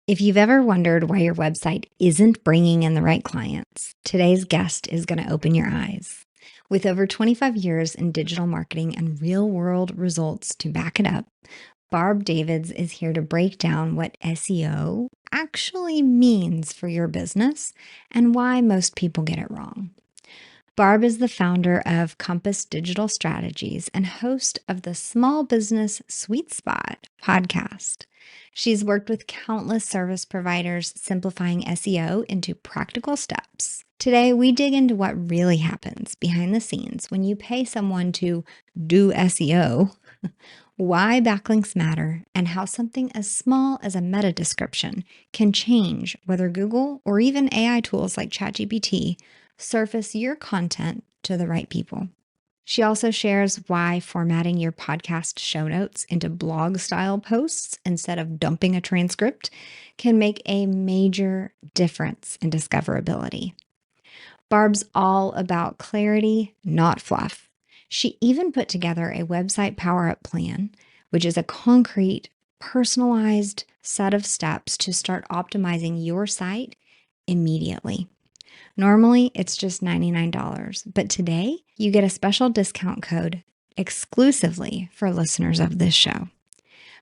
If you've ever wondered why your website isn't bringing in the right clients, today's guest is going to open your eyes. With over 25 years in digital marketing and real-world results to back it up, Barb Davids is here to break down what SEO actually means for your business and why most people get it wrong. Barb is the founder of Compass Digital Strategies and host of the Small Business Sweet Spot podcast. She's worked with countless service providers, simplifying SEO into practical steps. Today, we dig into what really happens behind the scenes when you pay someone to do SEO, why backlinks matter, and how something as small as a meta description can change whether Google or even AI tools like ChatGPT surface your content to the right people. She also shares why formatting your podcast show notes into blog-style posts instead of dumping a transcript can make a major difference in discoverability. Barb's all about clarity, not fluff. She even put together a website power-up plan, which is a concrete, personalized set of steps to start optimizing your site immediately. Normally, it's just $99, but today you get a special discount code exclusively for listeners of this show.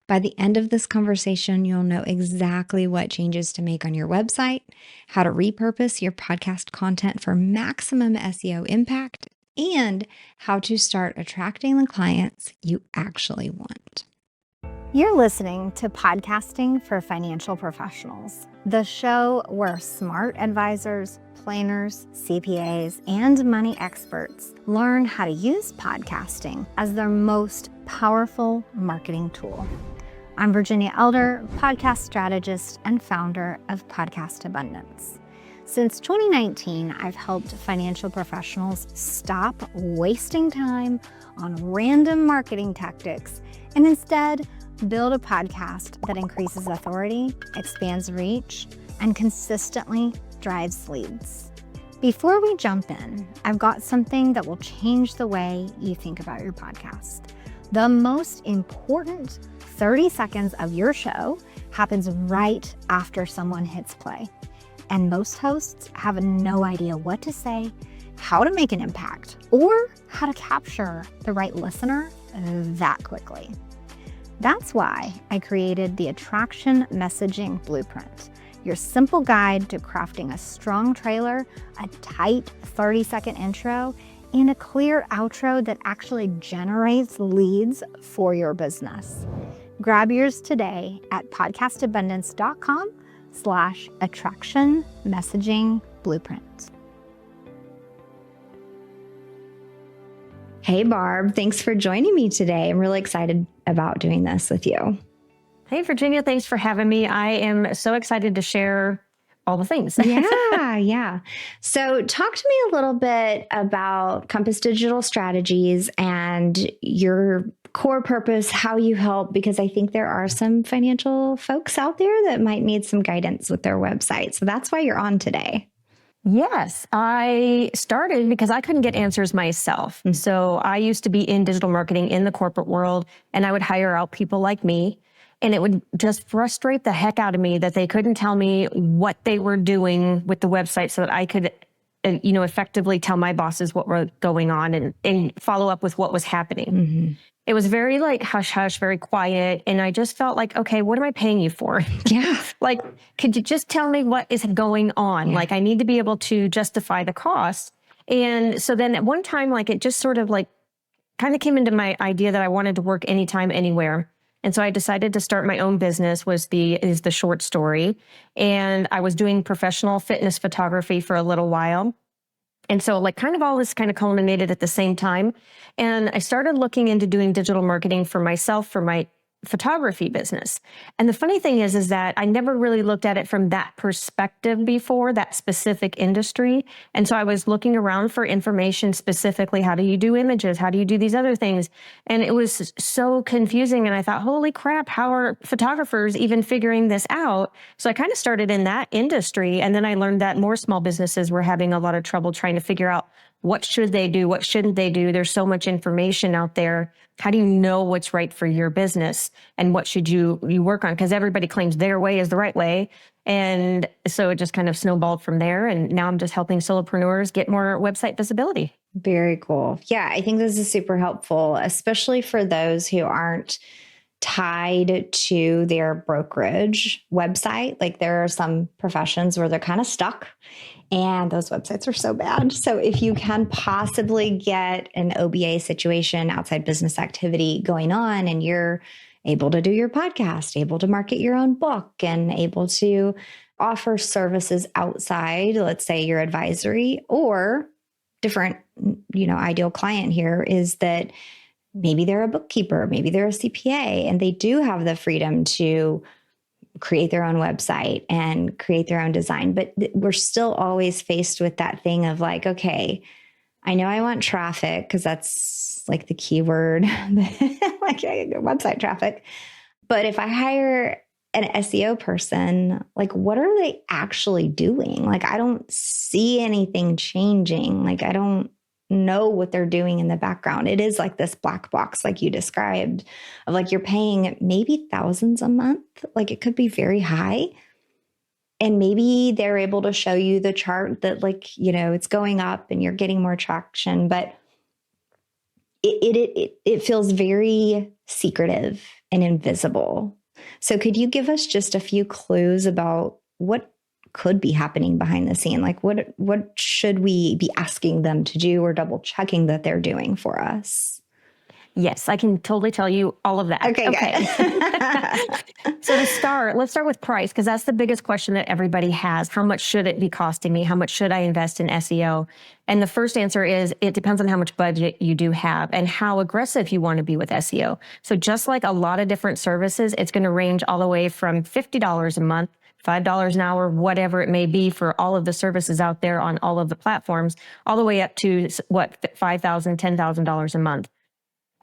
By the end of this conversation, you'll know exactly what changes to make on your website, how to repurpose your podcast content for maximum SEO impact, and how to start attracting the clients you actually want. You're listening to Podcasting for Financial Professionals, the show where smart advisors, planners, CPAs, and money experts learn how to use podcasting as their most powerful marketing tool. I'm Virginia Elder, podcast strategist and founder of Podcast Abundance. Since 2019, I've helped financial professionals stop wasting time on random marketing tactics and instead build a podcast that increases authority, expands reach, and consistently drives leads. Before we jump in, I've got something that will change the way you think about your podcast. The most important 30 seconds of your show happens right after someone hits play. And most hosts have no idea what to say, how to make an impact, or how to capture the right listener that quickly. That's why I created the Attraction Messaging Blueprint, your simple guide to crafting a strong trailer, a tight 30-second intro, and a clear outro that actually generates leads for your business. Grab yours today at podcastabundance.com/attraction messaging blueprint. Hey, Barb, thanks for joining me today. I'm really excited about doing this with you. Hey, Virginia, thanks for having me. I am so excited to share all the things. Yeah. So talk to me a little bit about Compass Digital Strategies and your core purpose, how you help, because I think there are some financial folks out there that might need some guidance with their website. So that's why you're on today. Yes, I started because I couldn't get answers myself. So I used to be in digital marketing in the corporate world, and I would hire out people like me. And it would just frustrate the heck out of me that they couldn't tell me what they were doing with the website so that I could, effectively tell my bosses what was going on and follow up with what was happening. Mm-hmm. It was very hush hush, very quiet. And I just felt like, okay, what am I paying you for? Yeah. Could you just tell me what is going on? Yeah. I need to be able to justify the cost. And so then at one time, it just sort of kind of came into my idea that I wanted to work anytime, anywhere. And so I decided to start my own business is the short story. And I was doing professional fitness photography for a little while. And so kind of all this kind of culminated at the same time. And I started looking into doing digital marketing for myself, for my photography business. And the funny thing is that I never really looked at it from that perspective before, that specific industry. And so I was looking around for information specifically, how do you do images? How do you do these other things? And it was so confusing. And I thought, holy crap, how are photographers even figuring this out? So I kind of started in that industry. And then I learned that more small businesses were having a lot of trouble trying to figure out What should they do? What shouldn't they do? There's so much information out there. How do you know what's right for your business and what should you work on? Because everybody claims their way is the right way. And so it just kind of snowballed from there. And now I'm just helping solopreneurs get more website visibility. Very cool. Yeah, I think this is super helpful, especially for those who aren't tied to their brokerage website. Like there are some professions where they're kind of stuck and those websites are so bad. So if you can possibly get an OBA situation, outside business activity going on, and you're able to do your podcast, able to market your own book, and able to offer services outside, let's say your advisory, or different, ideal client here is that maybe they're a bookkeeper, maybe they're a CPA, and they do have the freedom to create their own website and create their own design. But we're still always faced with that thing of like, okay, I know I want traffic because that's like the keyword, like website traffic. But if I hire an SEO person, like what are they actually doing? Like I don't see anything changing. Like I don't know what they're doing in the background. It is like this black box, like you described, of like you're paying maybe thousands a month. Like it could be very high. And maybe they're able to show you the chart that like, it's going up and you're getting more traction, but it feels very secretive and invisible. So could you give us just a few clues about what could be happening behind the scene? Like what should we be asking them to do or double checking that they're doing for us? Yes, I can totally tell you all of that. Okay. So let's start with price, because that's the biggest question that everybody has. How much should it be costing me? How much should I invest in SEO? And the first answer is it depends on how much budget you do have and how aggressive you want to be with SEO. So just like a lot of different services, it's going to range all the way from $50 a month, $5 an hour, whatever it may be for all of the services out there on all of the platforms, all the way up to $5,000, $10,000 a month.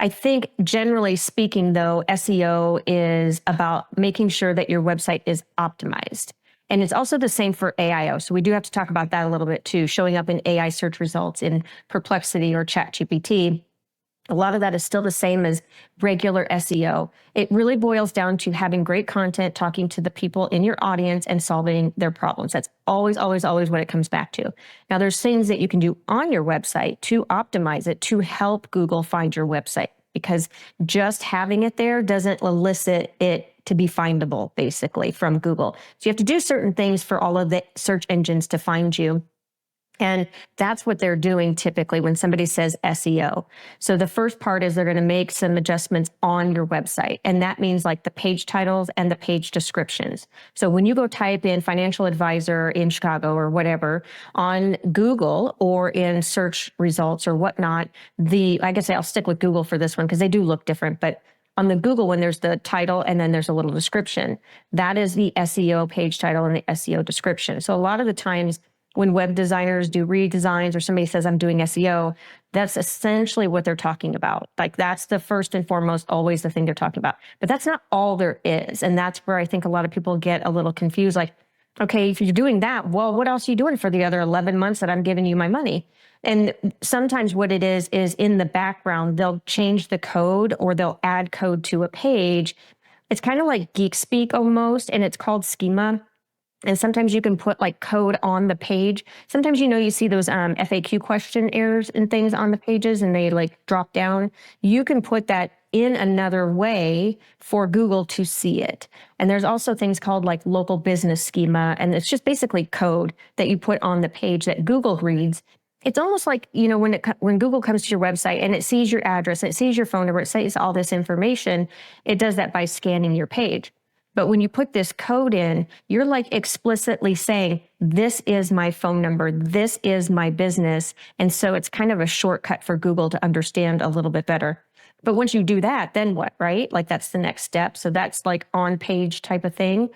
I think generally speaking, though, SEO is about making sure that your website is optimized. And it's also the same for AIO. So we do have to talk about that a little bit too, showing up in AI search results in Perplexity or ChatGPT. A lot of that is still the same as regular SEO. It really boils down to having great content, talking to the people in your audience and solving their problems. That's always, always, always what it comes back to. Now, there's things that you can do on your website to optimize it, to help Google find your website, because just having it there doesn't elicit it to be findable, basically, from Google. So you have to do certain things for all of the search engines to find you. And that's what they're doing typically when somebody says SEO. So the first part is they're going to make some adjustments on your website. And that means like the page titles and the page descriptions. So when you go type in financial advisor in Chicago or whatever on Google or in search results or whatnot, I guess I'll stick with Google for this one because they do look different. But on the Google one, there's the title and then there's a little description. That is the SEO page title and the SEO description. So a lot of the times, when web designers do redesigns or somebody says, I'm doing SEO, that's essentially what they're talking about. Like that's the first and foremost, always the thing they're talking about. But that's not all there is. And that's where I think a lot of people get a little confused. Like, okay, if you're doing that, well, what else are you doing for the other 11 months that I'm giving you my money? And sometimes what it is in the background, they'll change the code or they'll add code to a page. It's kind of like geek speak almost, and it's called schema. And sometimes you can put like code on the page. Sometimes, you see those FAQ question errors and things on the pages and they like drop down. You can put that in another way for Google to see it. And there's also things called like local business schema. And it's just basically code that you put on the page that Google reads. It's almost like, when Google comes to your website and it sees your address, and it sees your phone number, it sees all this information, it does that by scanning your page. But when you put this code in, you're like explicitly saying, this is my phone number, this is my business. And so it's kind of a shortcut for Google to understand a little bit better. But once you do that, then what, right? Like that's the next step. So that's like on page type of thing.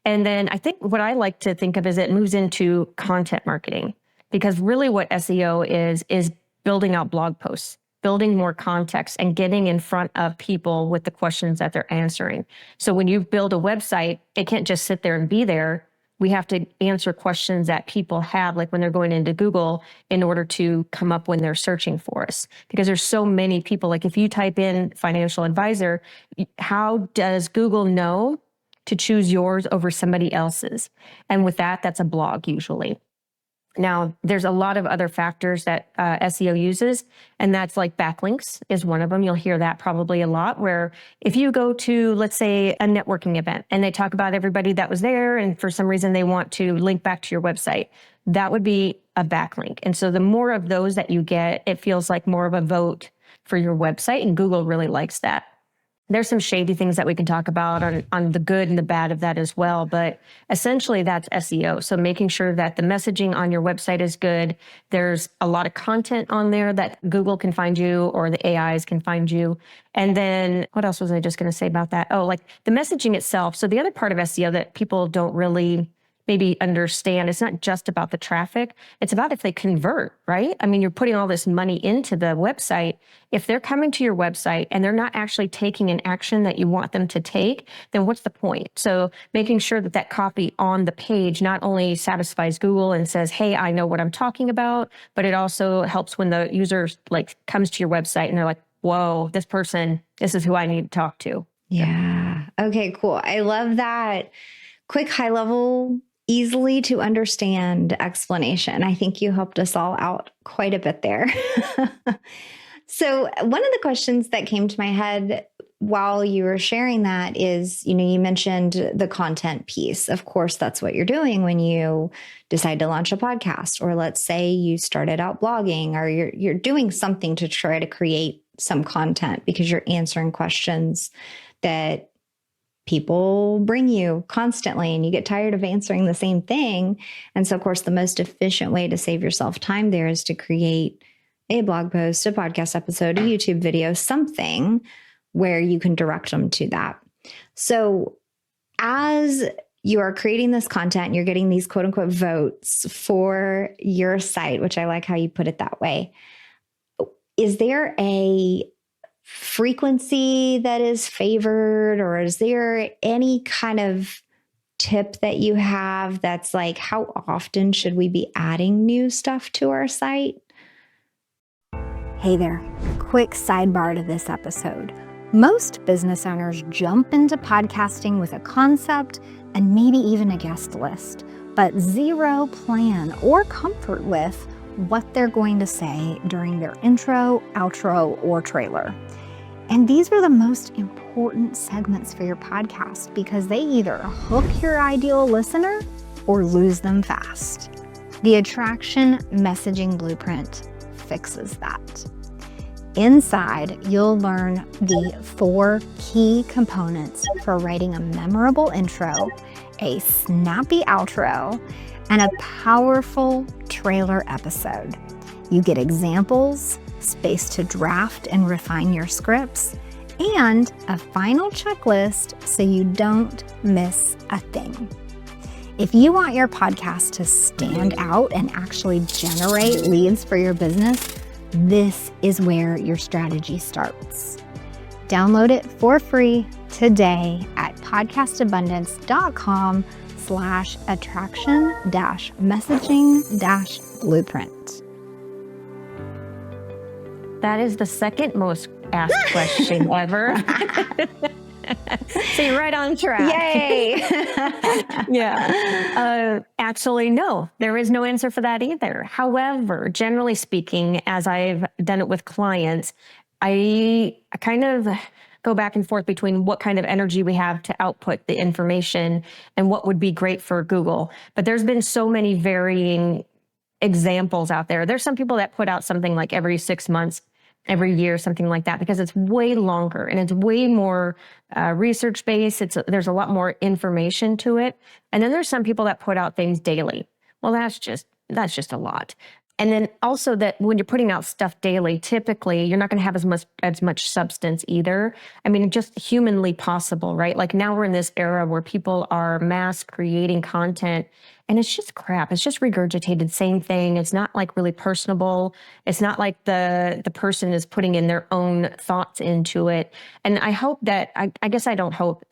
And then I think what I like to think of is it moves into content marketing, because really what SEO is building out blog posts, building more context and getting in front of people with the questions that they're answering. So when you build a website, it can't just sit there and be there. we have to answer questions that people have, like when they're going into Google, in order to come up when they're searching for us. Because there's so many people, like if you type in financial advisor, how does Google know to choose yours over somebody else's? And with that, that's a blog usually. Now, there's a lot of other factors that SEO uses, and that's like backlinks is one of them. You'll hear that probably a lot, where if you go to, let's say, a networking event and they talk about everybody that was there, and for some reason they want to link back to your website, that would be a backlink. And so the more of those that you get, it feels like more of a vote for your website, and Google really likes that. There's some shady things that we can talk about on the good and the bad of that as well. But essentially, that's SEO. So making sure that the messaging on your website is good. There's a lot of content on there that Google can find you, or the AIs can find you. And then what else was I just going to say about that? Oh, like the messaging itself. So the other part of SEO that people don't really maybe understand, it's not just about the traffic. It's about if they convert, right? I mean, you're putting all this money into the website. If they're coming to your website and they're not actually taking an action that you want them to take, then what's the point? So making sure that that copy on the page not only satisfies Google and says, hey, I know what I'm talking about, but it also helps when the user like comes to your website and they're like, whoa, this person, this is who I need to talk to. Yeah. Okay, cool. I love that quick, high level, easily to understand explanation. I think you helped us all out quite a bit there. So one of the questions that came to my head while you were sharing that is, you mentioned the content piece. Of course, that's what you're doing when you decide to launch a podcast, or let's say you started out blogging, or you're doing something to try to create some content because you're answering questions that people bring you constantly and you get tired of answering the same thing. And so, of course, the most efficient way to save yourself time there is to create a blog post, a podcast episode, a YouTube video, something where you can direct them to that. So as you are creating this content, you're getting these quote unquote votes for your site, which I like how you put it that way. Is there a frequency that is favored, or is there any kind of tip that you have that's like, how often should we be adding new stuff to our site? Hey there, quick sidebar to this episode. Most business owners jump into podcasting with a concept and maybe even a guest list, but zero plan or comfort with what they're going to say during their intro, outro, or trailer. And these are the most important segments for your podcast because they either hook your ideal listener or lose them fast. The Attraction Messaging Blueprint fixes that. Inside, you'll learn the 4 key components for writing a memorable intro, a snappy outro, and a powerful trailer episode. You get examples, space to draft and refine your scripts, and a final checklist so you don't miss a thing. If you want your podcast to stand out and actually generate leads for your business, this is where your strategy starts. Download it for free today at podcastabundance.com/attraction-messaging-blueprint. That is the second most asked question ever. So you're right on track. Yay! Yeah. Actually, no, there is no answer for that either. However, generally speaking, as I've done it with clients, I kind of go back and forth between what kind of energy we have to output the information and what would be great for Google. But there's been so many varying examples out there. There's some people that put out something like every 6 months, every year, something like that, because it's way longer and it's way more research-based. There's a lot more information to it. And then there's some people that put out things daily. Well, that's just a lot. And then also that when you're putting out stuff daily, typically you're not going to have as much substance either. I mean, just humanly possible, right? Like now we're in this era where people are mass creating content and it's just crap. It's just regurgitated same thing. It's not like really personable. It's not like the person is putting in their own thoughts into it. And I hope that, I guess I don't hope,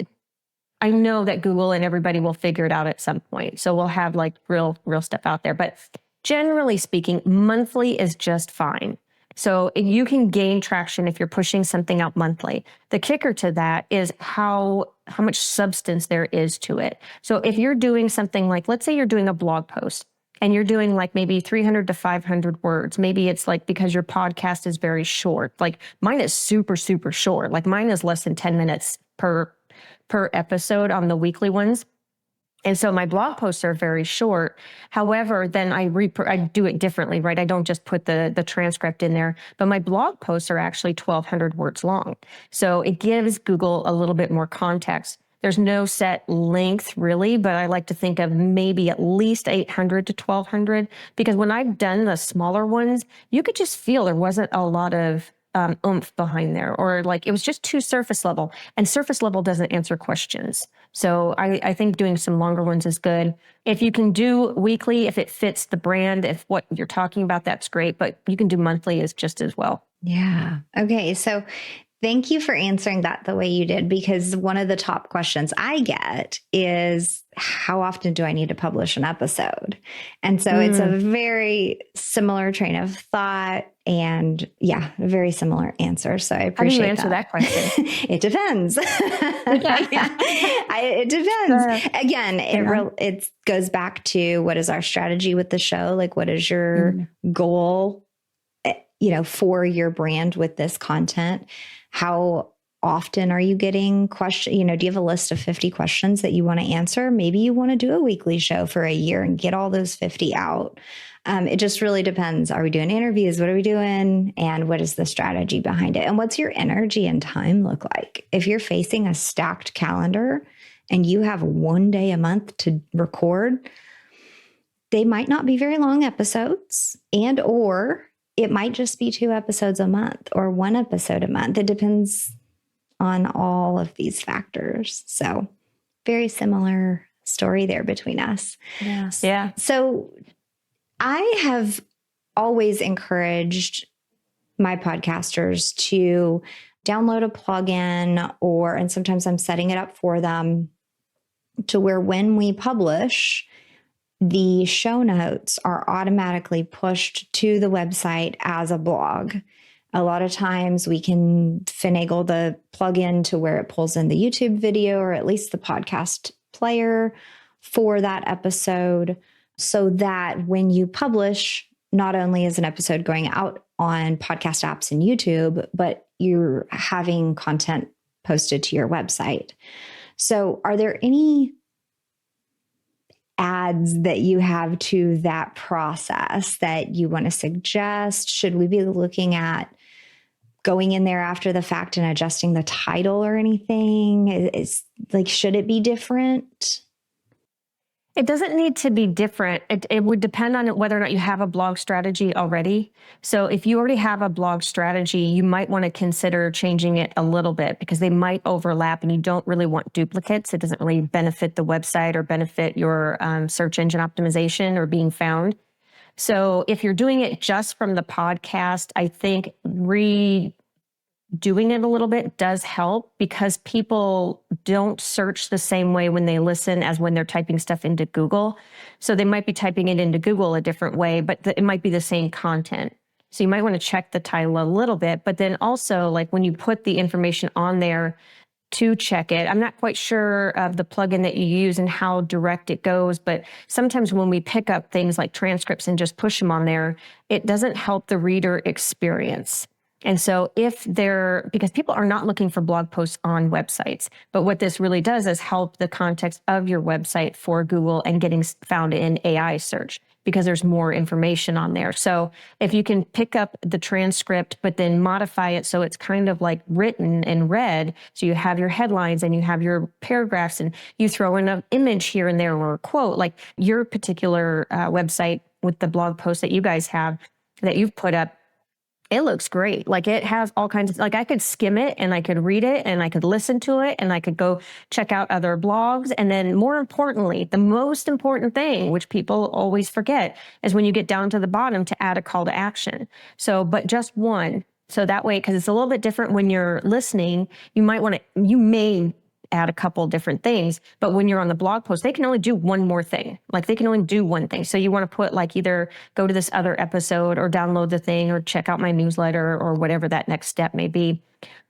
I know that Google and everybody will figure it out at some point. So we'll have like real stuff out there. But generally speaking, monthly is just fine. So you can gain traction if you're pushing something out monthly. The kicker to that is how much substance there is to it. So if you're doing something like, let's say you're doing a blog post and you're doing like maybe 300 to 500 words, maybe it's like because your podcast is very short. Like mine is super, super short. Like mine is less than 10 minutes per episode on the weekly ones. And so my blog posts are very short. However, then I do it differently, right? I don't just put the transcript in there, but my blog posts are actually 1,200 words long. So it gives Google a little bit more context. There's no set length really, but I like to think of maybe at least 800 to 1,200, because when I've done the smaller ones, you could just feel there wasn't a lot of oomph behind there, or like it was just too surface level, and surface level doesn't answer questions. So I think doing some longer ones is good. If you can do weekly, if it fits the brand, if what you're talking about, that's great, but you can do monthly is just as well. Yeah. Okay. So thank you for answering that the way you did, because one of the top questions I get is, how often do I need to publish an episode? And so it's a very similar train of thought, and a very similar answer. So I appreciate How do you answer that question? It depends. It depends. Again, it goes back to, what is our strategy with the show? Like, what is your goal, for your brand with this content? How often are you getting questions? Do you have a list of 50 questions that you want to answer? Maybe you want to do a weekly show for a year and get all those 50 out. It just really depends. Are we doing interviews? What are we doing? And what is the strategy behind it? And what's your energy and time look like? If you're facing a stacked calendar and you have one day a month to record, they might not be very long episodes, or it might just be 2 episodes a month or 1 episode a month. It depends on all of these factors. So very similar story there between us. Yes. Yeah. So I have always encouraged my podcasters to download a plugin, and sometimes I'm setting it up for them, to where when we publish, the show notes are automatically pushed to the website as a blog. A lot of times we can finagle the plugin to where it pulls in the YouTube video, or at least the podcast player for that episode, so that when you publish, not only is an episode going out on podcast apps and YouTube, but you're having content posted to your website. So are there any adds that you have to that process that you want to suggest? Should we be looking at going in there after the fact and adjusting the title or anything? Should it be different? It doesn't need to be different. It would depend on whether or not you have a blog strategy already. So if you already have a blog strategy, you might want to consider changing it a little bit, because they might overlap and you don't really want duplicates. It doesn't really benefit the website or benefit your search engine optimization or being found. So if you're doing it just from the podcast, I think doing it a little bit does help, because people don't search the same way when they listen as when they're typing stuff into Google. So they might be typing it into Google a different way, but it might be the same content. So you might want to check the title a little bit, but then also, like, when you put the information on there, to check it. I'm not quite sure of the plugin that you use and how direct it goes, but sometimes when we pick up things like transcripts and just push them on there, it doesn't help the reader experience. And so because people are not looking for blog posts on websites, but what this really does is help the context of your website for Google and getting found in AI search, because there's more information on there. So if you can pick up the transcript, but then modify it so it's kind of like written and read, so you have your headlines and you have your paragraphs, and you throw in an image here and there or a quote, like your particular website with the blog post that you guys have that you've put up, it looks great. Like, it has all kinds of, like, I could skim it and I could read it and I could listen to it and I could go check out other blogs. And then more importantly, the most important thing, which people always forget, is when you get down to the bottom to add a call to action. So, but just one. So that way, because it's a little bit different when you're listening, you may add a couple different things. But when you're on the blog post, they can only do one more thing. Like they can only do one thing. So you want to put like either go to this other episode or download the thing or check out my newsletter or whatever that next step may be.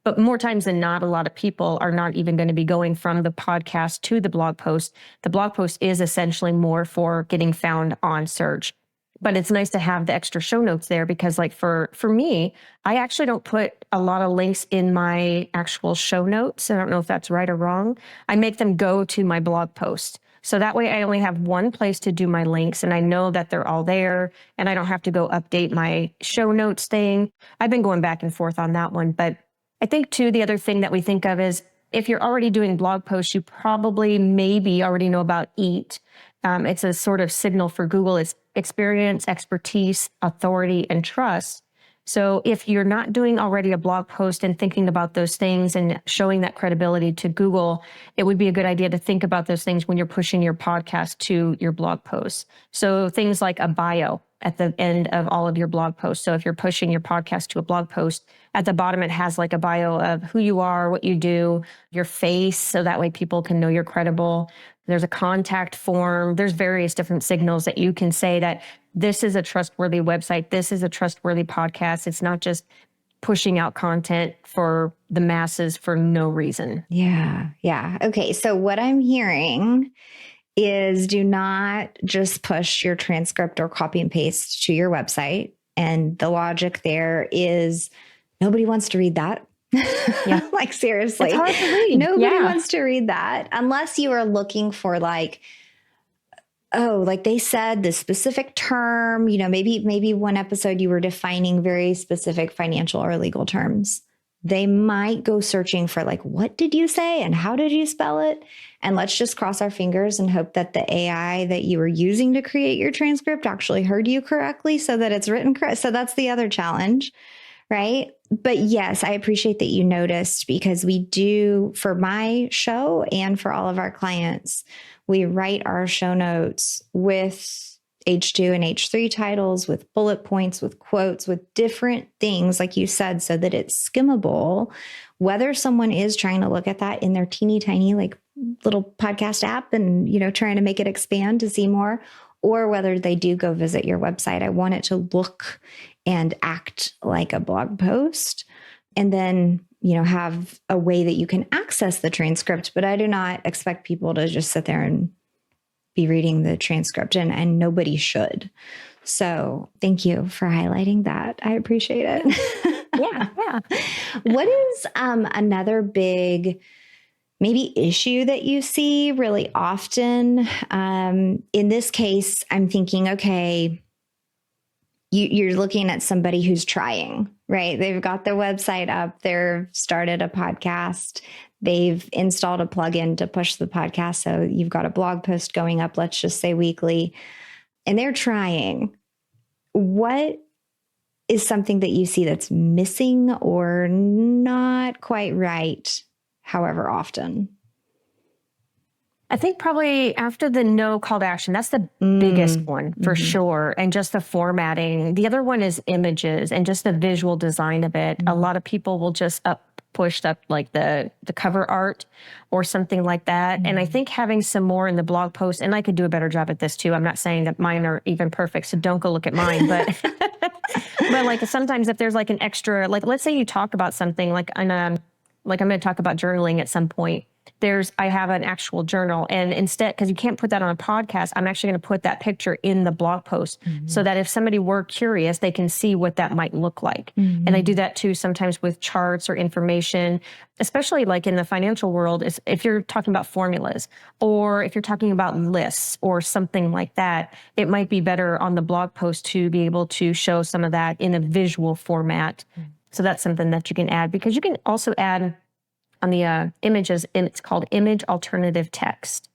But more times than not, a lot of people are not even going to be going from the podcast to the blog post. The blog post is essentially more for getting found on search. But it's nice to have the extra show notes there because like for me, I actually don't put a lot of links in my actual show notes. I don't know if that's right or wrong. I make them go to my blog post. So that way I only have one place to do my links and I know that they're all there and I don't have to go update my show notes thing. I've been going back and forth on that one. But I think too, the other thing that we think of is if you're already doing blog posts, you probably maybe already know about EAT. It's a sort of signal for Google. It's experience, expertise, authority, and trust. So if you're not doing already a blog post and thinking about those things and showing that credibility to Google, it would be a good idea to think about those things when you're pushing your podcast to your blog posts. So things like a bio at the end of all of your blog posts. So if you're pushing your podcast to a blog post, at the bottom, it has like a bio of who you are, what you do, your face. So that way people can know you're credible. There's a contact form. There's various different signals that you can say that this is a trustworthy website. This is a trustworthy podcast. It's not just pushing out content for the masses for no reason. Yeah. Yeah. Okay. So what I'm hearing is do not just push your transcript or copy and paste to your website. And the logic there is nobody wants to read that. Yeah. Like seriously, it's hard to read. Nobody wants to read that unless you are looking for like, oh, like they said the specific term, maybe one episode you were defining very specific financial or legal terms. They might go searching for like, what did you say and how did you spell it? And let's just cross our fingers and hope that the AI that you were using to create your transcript actually heard you correctly so that it's written correct. So that's the other challenge, right? But yes, I appreciate that you noticed because we do for my show and for all of our clients, we write our show notes with H2 and H3 titles, with bullet points, with quotes, with different things, like you said, so that it's skimmable, whether someone is trying to look at that in their teeny tiny, like little podcast app and, trying to make it expand to see more, or whether they do go visit your website. I want it to look and act like a blog post. And then, have a way that you can access the transcript, but I do not expect people to just sit there and be reading the transcript and nobody should. So thank you for highlighting that. I appreciate it. Yeah. What is another big maybe issue that you see really often? In this case, I'm thinking, okay, you're looking at somebody who's trying, right? They've got their website up, they've started a podcast, they've installed a plugin to push the podcast. So you've got a blog post going up, let's just say weekly, and they're trying. What is something that you see that's missing or not quite right, however often? I think probably after the no call to action, that's the biggest one for sure. And just the formatting. The other one is images and just the visual design of it. A lot of people will just push up like the cover art or something like that. And I think having some more in the blog post, and I could do a better job at this too. I'm not saying that mine are even perfect, so don't go look at mine. But but like sometimes if there's like an extra, like let's say you talk about something like I'm going to talk about journaling at some point. I have an actual journal, and instead, because you can't put that on a podcast, I'm actually going to put that picture in the blog post so that if somebody were curious, they can see what that might look like. And I do that too sometimes with charts or information, especially like in the financial world, is if you're talking about formulas or if you're talking about lists or something like that, it might be better on the blog post to be able to show some of that in a visual format. So that's something that you can add, because you can also add on the images, and it's called image alternative text.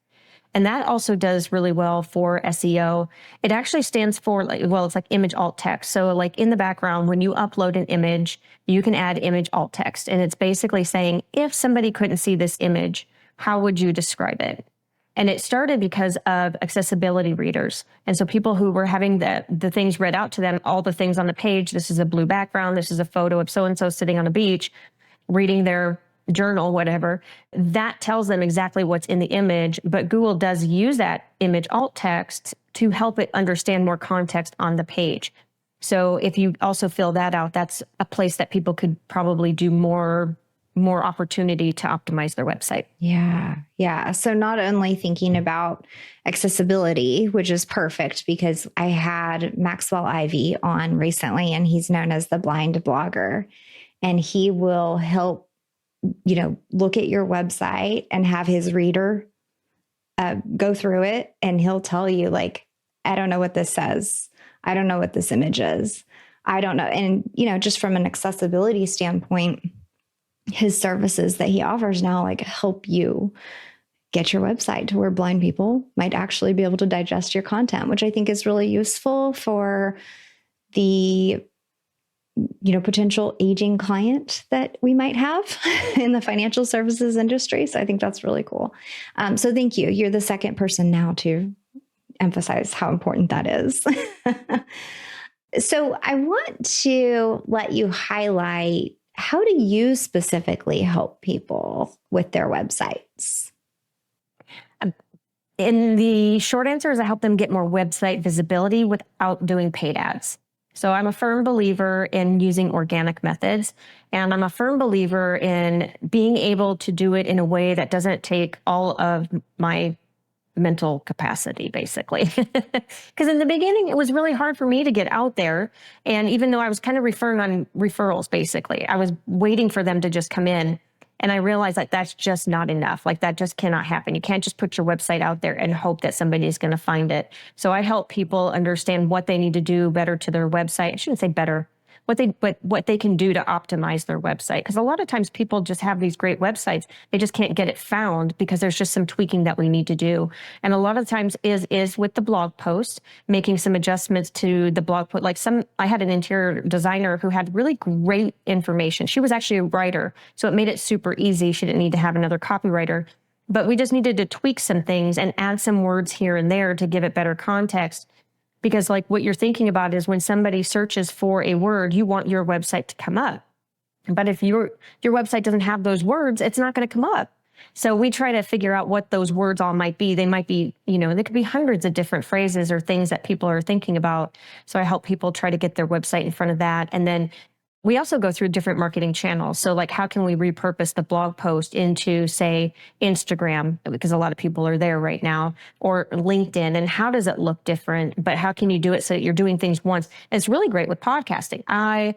And that also does really well for SEO. It actually stands for, it's like image alt text. So like in the background, when you upload an image, you can add image alt text. And it's basically saying, if somebody couldn't see this image, how would you describe it? And it started because of accessibility readers. And so people who were having the things read out to them, all the things on the page, this is a blue background, this is a photo of so-and-so sitting on a beach, reading their journal, whatever, that tells them exactly what's in the image. But Google does use that image alt text to help it understand more context on the page. So if you also fill that out, that's a place that people could probably do more opportunity to optimize their website. Yeah. Yeah. So not only thinking about accessibility, which is perfect because I had Maxwell Ivy on recently, and he's known as the blind blogger, and he will help, look at your website and have his reader go through it. And he'll tell you, like, I don't know what this says. I don't know what this image is. I don't know. And, just from an accessibility standpoint, his services that he offers now, like, help you get your website to where blind people might actually be able to digest your content, which I think is really useful for the, potential aging client that we might have in the financial services industry. So I think that's really cool. So thank you. You're the second person now to emphasize how important that is. So I want to let you highlight, how do you specifically help people with their websites? In the short answer is I help them get more website visibility without doing paid ads. So I'm a firm believer in using organic methods, and I'm a firm believer in being able to do it in a way that doesn't take all of my mental capacity, basically. Because in the beginning, it was really hard for me to get out there. And even though I was kind of referring on referrals, basically, I was waiting for them to just come in. And I realized that that's just not enough. Like, that just cannot happen. You can't just put your website out there and hope that somebody is going to find it. So I help people understand what they need to do better to their website. I shouldn't say better, what they can do to optimize their website. Because a lot of times people just have these great websites. They just can't get it found because there's just some tweaking that we need to do. And a lot of times is with the blog post, making some adjustments to the blog post. I had an interior designer who had really great information. She was actually a writer, so it made it super easy. She didn't need to have another copywriter. But we just needed to tweak some things and add some words here and there to give it better context. Because like what you're thinking about is when somebody searches for a word, you want your website to come up. But if your website doesn't have those words, it's not going to come up. So we try to figure out what those words all might be. They might be, they could be hundreds of different phrases or things that people are thinking about. So I help people try to get their website in front of that. And then we also go through different marketing channels. So like, how can we repurpose the blog post into, say, Instagram, because a lot of people are there right now, or LinkedIn, and how does it look different? But how can you do it so that you're doing things once? And it's really great with podcasting. I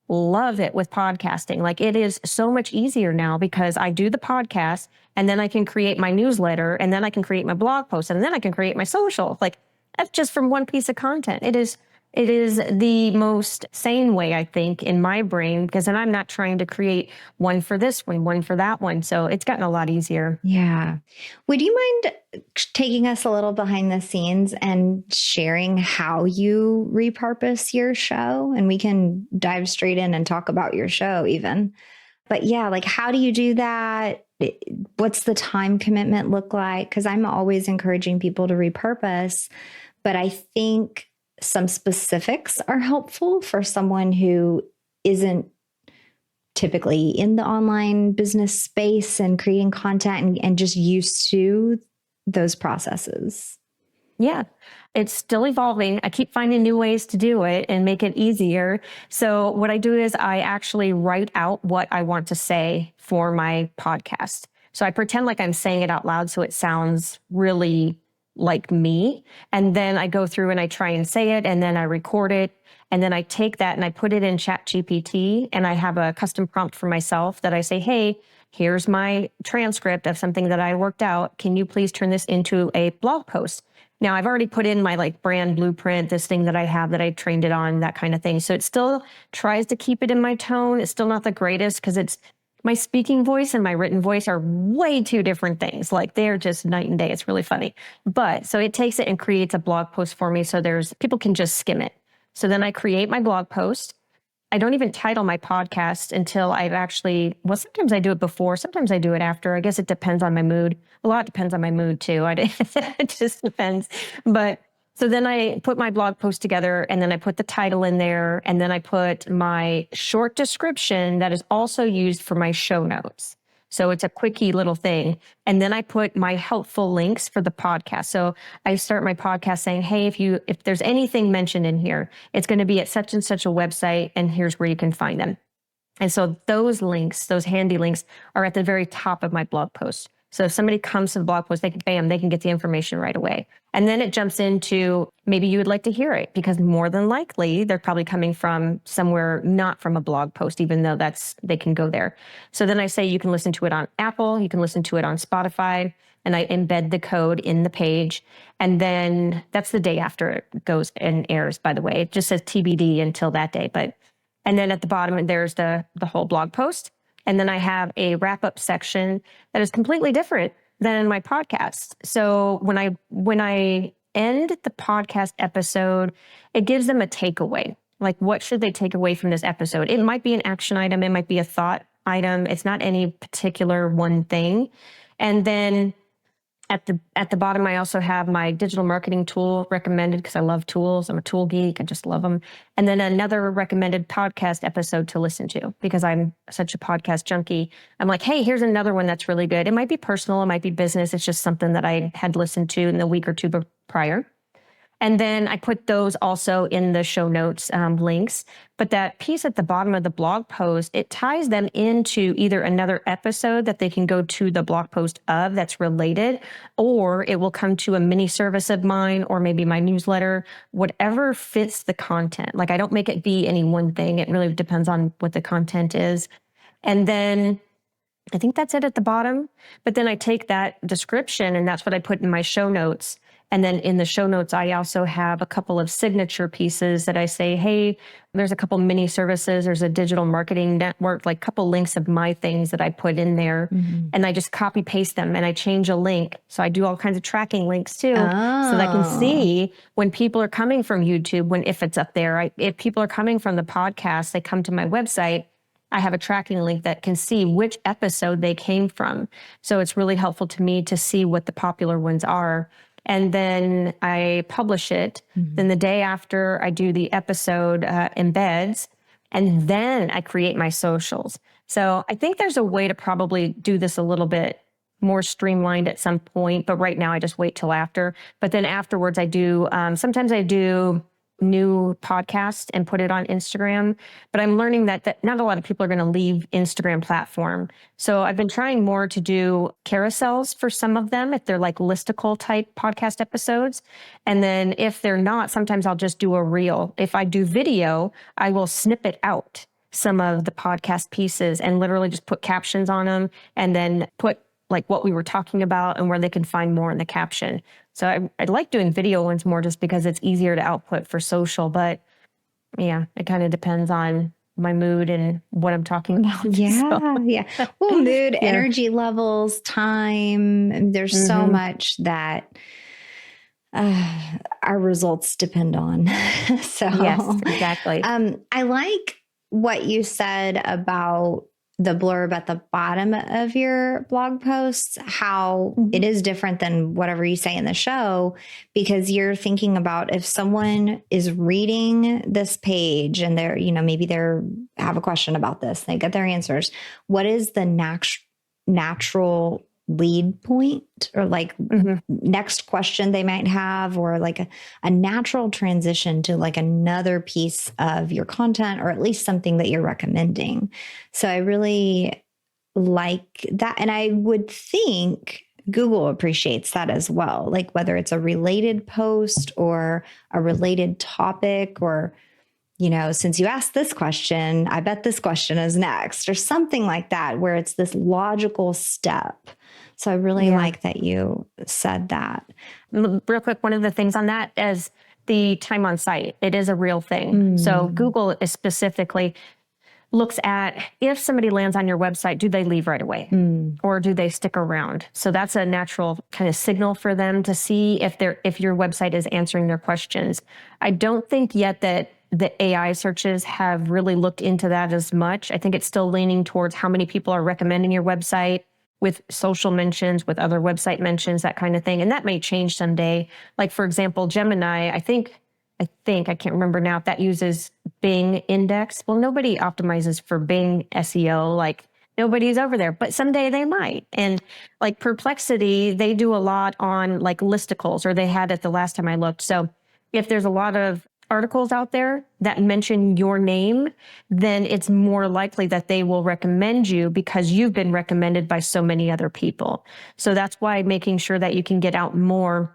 love it with podcasting. Like, it is so much easier now because I do the podcast, and then I can create my newsletter, and then I can create my blog post, and then I can create my social. Like, that's just from one piece of content. It is the most sane way, I think, in my brain, because then I'm not trying to create one for this one for that one. So it's gotten a lot easier. Yeah. Would you mind taking us a little behind the scenes and sharing how you repurpose your show? And we can dive straight in and talk about your show even. But yeah, like, how do you do that? What's the time commitment look like? Because I'm always encouraging people to repurpose, but I think some specifics are helpful for someone who isn't typically in the online business space and creating content and just used to those processes. Yeah, it's still evolving. I keep finding new ways to do it and make it easier. So what I do is I actually write out what I want to say for my podcast. So I pretend like I'm saying it out loud so it sounds really like me. And then I go through and I try and say it, and then I record it. And then I take that and I put it in ChatGPT, and I have a custom prompt for myself that I say, hey, here's my transcript of something that I worked out. Can you please turn this into a blog post? Now, I've already put in my brand blueprint, this thing that I have that I trained it on, that kind of thing. So it still tries to keep it in my tone. It's still not the greatest because it's my speaking voice and my written voice are way two different things. Like, they're just night and day. It's really funny. But so it takes it and creates a blog post for me. So people can just skim it. So then I create my blog post. I don't even title my podcast until I've sometimes I do it before, sometimes I do it after. I guess it depends on my mood. A lot depends on my mood too. It just depends. But so then I put my blog post together, and then I put the title in there, and then I put my short description that is also used for my show notes. So it's a quickie little thing. And then I put my helpful links for the podcast. So I start my podcast saying, hey, if there's anything mentioned in here, it's going to be at such and such a website, and here's where you can find them. And so those links, those handy links, are at the very top of my blog post. So if somebody comes to the blog post, they can get the information right away. And then it jumps into, maybe you would like to hear it, because more than likely they're probably coming from somewhere not from a blog post, even though they can go there. So then I say you can listen to it on Apple, you can listen to it on Spotify, and I embed the code in the page. And then that's the day after it goes and airs, by the way. It just says TBD until that day. And then at the bottom, there's the whole blog post. And then I have a wrap-up section that is completely different than my podcast. So when I end the podcast episode, it gives them a takeaway. Like, what should they take away from this episode? It might be an action item. It might be a thought item. It's not any particular one thing. And then at the bottom, I also have my digital marketing tool recommended, because I love tools. I'm a tool geek. I just love them. And then another recommended podcast episode to listen to, because I'm such a podcast junkie. I'm like, hey, here's another one that's really good. It might be personal. It might be business. It's just something that I had listened to in the week or two prior. And then I put those also in the show notes links. But that piece at the bottom of the blog post, it ties them into either another episode that they can go to the blog post of that's related, or it will come to a mini service of mine, or maybe my newsletter, whatever fits the content. Like, I don't make it be any one thing. It really depends on what the content is. And then I think that's it at the bottom. But then I take that description, and that's what I put in my show notes. And then in the show notes, I also have a couple of signature pieces that I say, hey, there's a couple mini services. There's a digital marketing network, like a couple links of my things that I put in there. Mm-hmm. And I just copy paste them, and I change a link. So I do all kinds of tracking links too, so that I can see when people are coming from YouTube, if it's up there. If people are coming from the podcast, they come to my website, I have a tracking link that can see which episode they came from. So it's really helpful to me to see what the popular ones are. And then I publish it. Mm-hmm. Then the day after, I do the episode embeds, and then I create my socials. So I think there's a way to probably do this a little bit more streamlined at some point, but right now I just wait till after. But then afterwards I do, sometimes I do new podcast and put it on Instagram, but I'm learning that not a lot of people are going to leave Instagram platform. So I've been trying more to do carousels for some of them, if they're like listicle type podcast episodes. And then if they're not, sometimes I'll just do a reel. If I do video, I will snippet out some of the podcast pieces and literally just put captions on them, and then put like what we were talking about and where they can find more in the caption. So I like doing video ones more just because it's easier to output for social. But yeah, it kind of depends on my mood and what I'm talking about. Yeah, so. Yeah. Well, mood, energy levels, time. There's so much that our results depend on. So yes, exactly. I like what you said about the blurb at the bottom of your blog posts, how it is different than whatever you say in the show, because you're thinking about if someone is reading this page and they're, maybe they're have a question about this, they get their answers. What is the natural lead point, or like next question they might have, or like a natural transition to like another piece of your content, or at least something that you're recommending. So I really like that. And I would think Google appreciates that as well. Like whether it's a related post or a related topic, or since you asked this question, I bet this question is next, or something like that, where it's this logical step. So I really like that you said that. Real quick, one of the things on that is the time on site. It is a real thing. So Google is specifically looks at, if somebody lands on your website, do they leave right away or do they stick around? So that's a natural kind of signal for them to see if your website is answering their questions. I don't think yet that the AI searches have really looked into that as much. I think it's still leaning towards how many people are recommending your website, with social mentions, with other website mentions, that kind of thing. And that may change someday. Like, for example, Gemini, I think, I can't remember now if that uses Bing index. Well, nobody optimizes for Bing SEO like Nobody's over there, but someday they might. And like Perplexity, they do a lot on like listicles, or they had it the last time I looked. So if there's a lot of articles out there that mention your name, then it's more likely that they will recommend you because you've been recommended by so many other people. So that's why making sure that you can get out more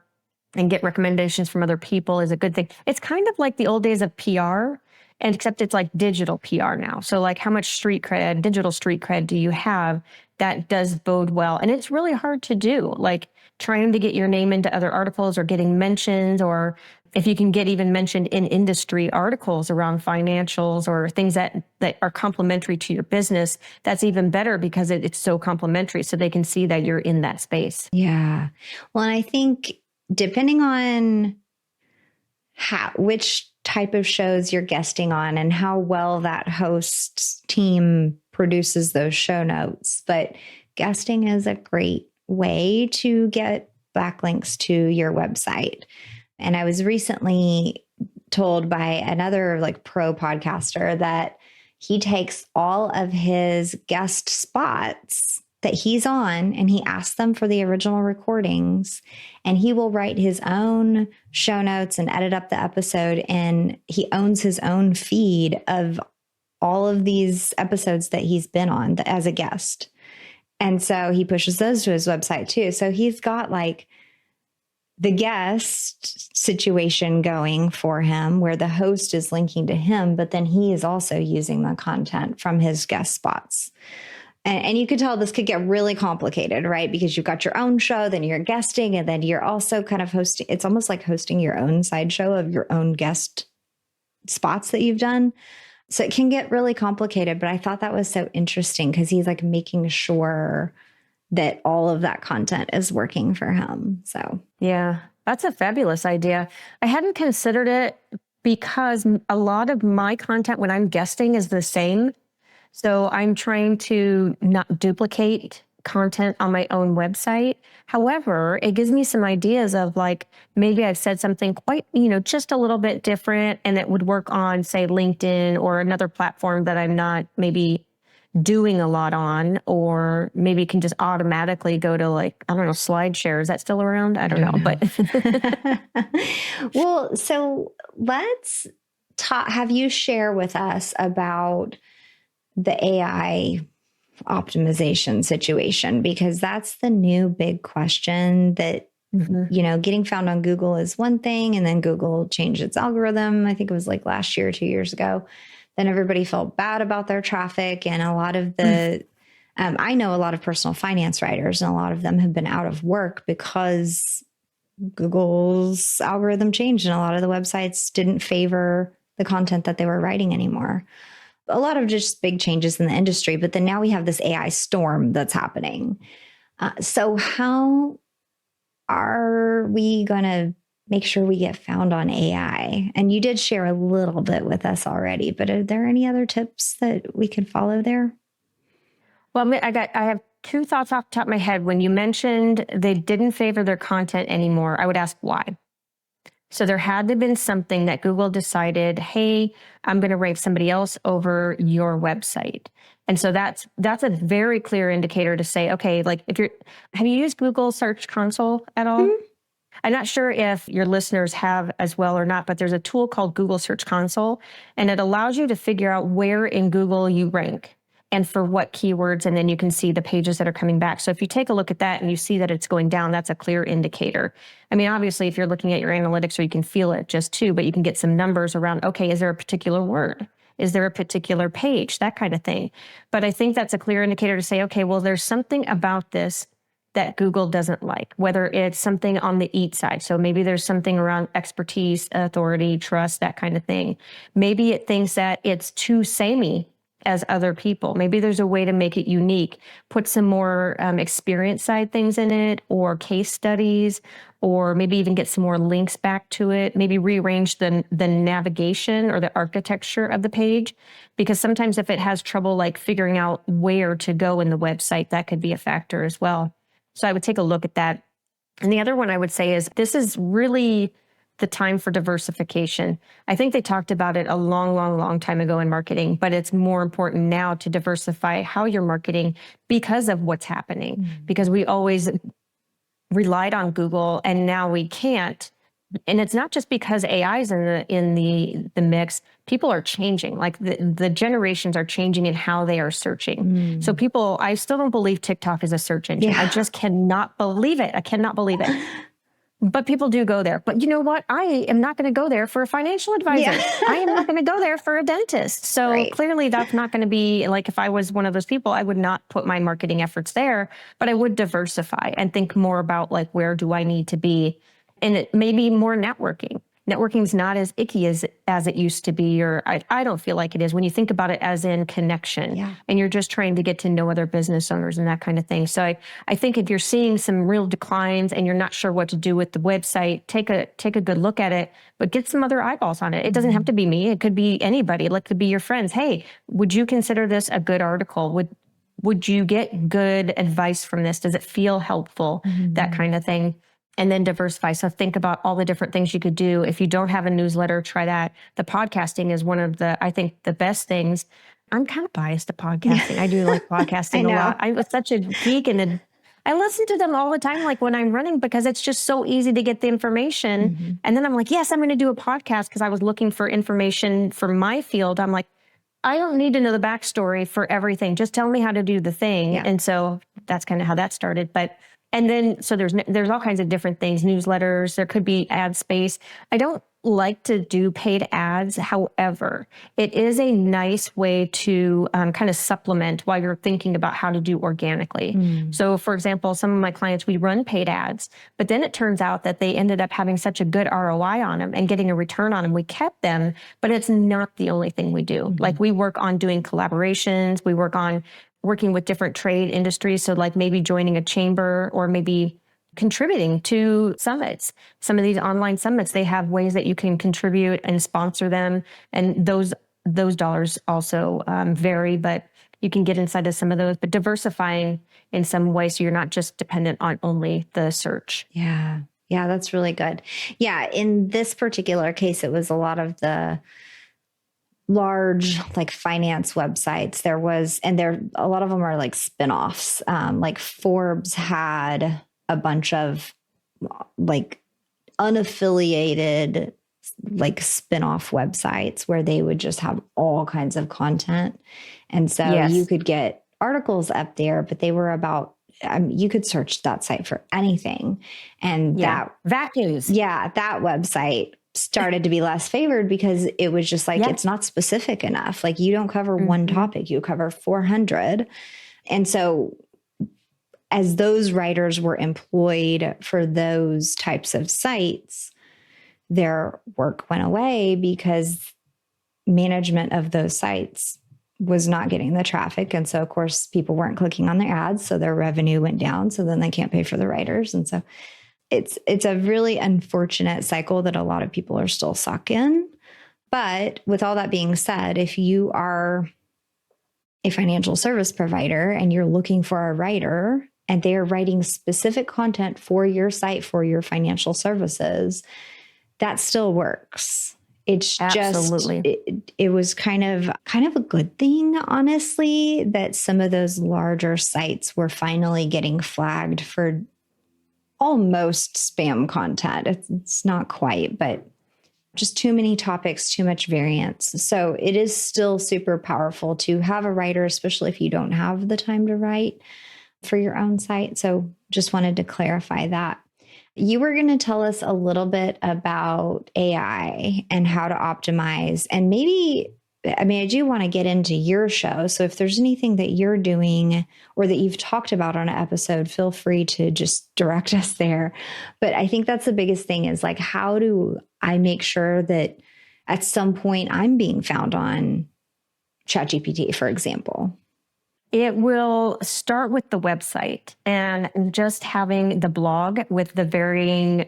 and get recommendations from other people is a good thing. It's kind of like the old days of PR, and except it's like digital PR now. So like how much digital street cred do you have? That does bode well. And it's really hard to do, like trying to get your name into other articles or getting mentions, or if you can get even mentioned in industry articles around financials or things that are complementary to your business, that's even better because it's so complementary. So they can see that you're in that space. Yeah. Well, and I think depending on which type of shows you're guesting on and how well that host's team produces those show notes, but guesting is a great way to get backlinks to your website. And I was recently told by another like pro podcaster that he takes all of his guest spots that he's on and he asks them for the original recordings, and he will write his own show notes and edit up the episode. And he owns his own feed of all of these episodes that he's been on as a guest. And so he pushes those to his website too. So he's got like the guest situation going for him where the host is linking to him, but then he is also using the content from his guest spots. And you could tell this could get really complicated, right? Because you've got your own show, then you're guesting, and then you're also kind of hosting. It's almost like hosting your own sideshow of your own guest spots that you've done. So it can get really complicated, but I thought that was so interesting because he's like making sure that all of that content is working for him. So yeah, that's a fabulous idea. I hadn't considered it because a lot of my content when I'm guesting is the same. So I'm trying to not duplicate content on my own website. However, it gives me some ideas of like, maybe I've said something quite, just a little bit different, and it would work on, say, LinkedIn or another platform that I'm not maybe doing a lot on, or maybe can just automatically go to like, I don't know, SlideShare. Is that still around? I don't know. But well, so let's have you share with us about the AI optimization situation, because that's the new big question that, getting found on Google is one thing. And then Google changed its algorithm. I think it was like last year, 2 years ago. Then everybody felt bad about their traffic. And a lot of the, I know a lot of personal finance writers, and a lot of them have been out of work because Google's algorithm changed and a lot of the websites didn't favor the content that they were writing anymore. A lot of just big changes in the industry, but then now we have this AI storm that's happening. So how are we going to make sure we get found on AI? And you did share a little bit with us already, but are there any other tips that we could follow there? Well, I have two thoughts off the top of my head. When you mentioned they didn't favor their content anymore, I would ask why. So there had to have been something that Google decided, hey, I'm going to rank somebody else over your website. And so that's a very clear indicator to say, okay, like have you used Google Search Console at all? Mm-hmm. I'm not sure if your listeners have as well or not, but there's a tool called Google Search Console, and it allows you to figure out where in Google you rank and for what keywords, and then you can see the pages that are coming back. So if you take a look at that and you see that it's going down, that's a clear indicator. I mean, obviously, if you're looking at your analytics, or you can feel it just too, but you can get some numbers around, okay, is there a particular word? Is there a particular page? That kind of thing. But I think that's a clear indicator to say, okay, well, there's something about this that Google doesn't like, whether it's something on the eat side. So maybe there's something around expertise, authority, trust, that kind of thing. Maybe it thinks that it's too samey as other people. Maybe there's a way to make it unique, put some more experience side things in it, or case studies, or maybe even get some more links back to it, maybe rearrange the navigation or the architecture of the page, because sometimes if it has trouble like figuring out where to go in the website, that could be a factor as well. So I would take a look at that. And the other one I would say is this is really the time for diversification. I think they talked about it a long, long, long time ago in marketing, but it's more important now to diversify how you're marketing because of what's happening, because we always relied on Google and now we can't. And it's not just because AI is in the mix. People are changing. Like the generations are changing in how they are searching. So people, I still don't believe TikTok is a search engine. Yeah. I just cannot believe it. I cannot believe it. But people do go there. But you know what? I am not going to go there for a financial advisor. I am not going to go there for a dentist. So clearly that's not going to be like, if I was one of those people, I would not put my marketing efforts there, but I would diversify and think more about like, where do I need to be? And it may be more networking. Networking is not as icky as it used to be, or I don't feel like it is when you think about it as in connection. And you're just trying to get to know other business owners and that kind of thing. So I think if you're seeing some real declines and you're not sure what to do with the website, take a good look at it, but get some other eyeballs on it. It doesn't have to be me. It could be anybody. It could be your friends. Hey, would you consider this a good article? Would you get good advice from this? Does it feel helpful? That kind of thing. And then diversify. So think about all the different things you could do. If you don't have a newsletter, try that. The podcasting is one of I think the best things. I'm kind of biased to podcasting. I do like podcasting a lot. I was such a geek and I listen to them all the time, like when I'm running, because it's just so easy to get the information. And then I'm like, yes, I'm going to do a podcast because I was looking for information for my field. I'm like, I don't need to know the backstory for everything. Just tell me how to do the thing. And so that's kind of how that started. And then, so there's all kinds of different things, newsletters, there could be ad space. I don't like to do paid ads. However, it is a nice way to kind of supplement while you're thinking about how to do organically. So for example, some of my clients, we run paid ads, but then it turns out that they ended up having such a good ROI on them and getting a return on them. We kept them, but it's not the only thing we do. Like we work on doing collaborations, we work on working with different trade industries. So like maybe joining a chamber or maybe contributing to summits. Some of these online summits, they have ways that you can contribute and sponsor them. And those dollars also vary, but you can get inside of some of those, but diversifying in some way so you're not just dependent on only the search. Yeah, that's really good. Yeah, in this particular case, it was a lot of the large like finance websites. A lot of them are like spinoffs. Like Forbes had a bunch of like unaffiliated like spinoff websites where they would just have all kinds of content. And so you could get articles up there, but they were about, you could search that site for anything. And that news. That website started to be less favored because it was just like, it's not specific enough. Like you don't cover one topic, you cover 400. And so as those writers were employed for those types of sites, their work went away because management of those sites was not getting the traffic. And so of course people weren't clicking on their ads. So their revenue went down. So then they can't pay for the writers. And so it's a really unfortunate cycle that a lot of people are still stuck in. But with all that being said, if you are a financial service provider and you're looking for a writer and they are writing specific content for your site, for your financial services, that still works. It's Absolutely. just, it was kind of a good thing, honestly, that some of those larger sites were finally getting flagged for almost spam content. It's not quite, but just too many topics, too much variance. So it is still super powerful to have a writer, especially if you don't have the time to write for your own site. So just wanted to clarify that. You were going to tell us a little bit about AI and how to optimize, and maybe, I do want to get into your show. So if there's anything that you're doing or that you've talked about on an episode, feel free to just direct us there. But I think that's the biggest thing is like, how do I make sure that at some point I'm being found on ChatGPT, for example? It will start with the website and just having the blog with the varying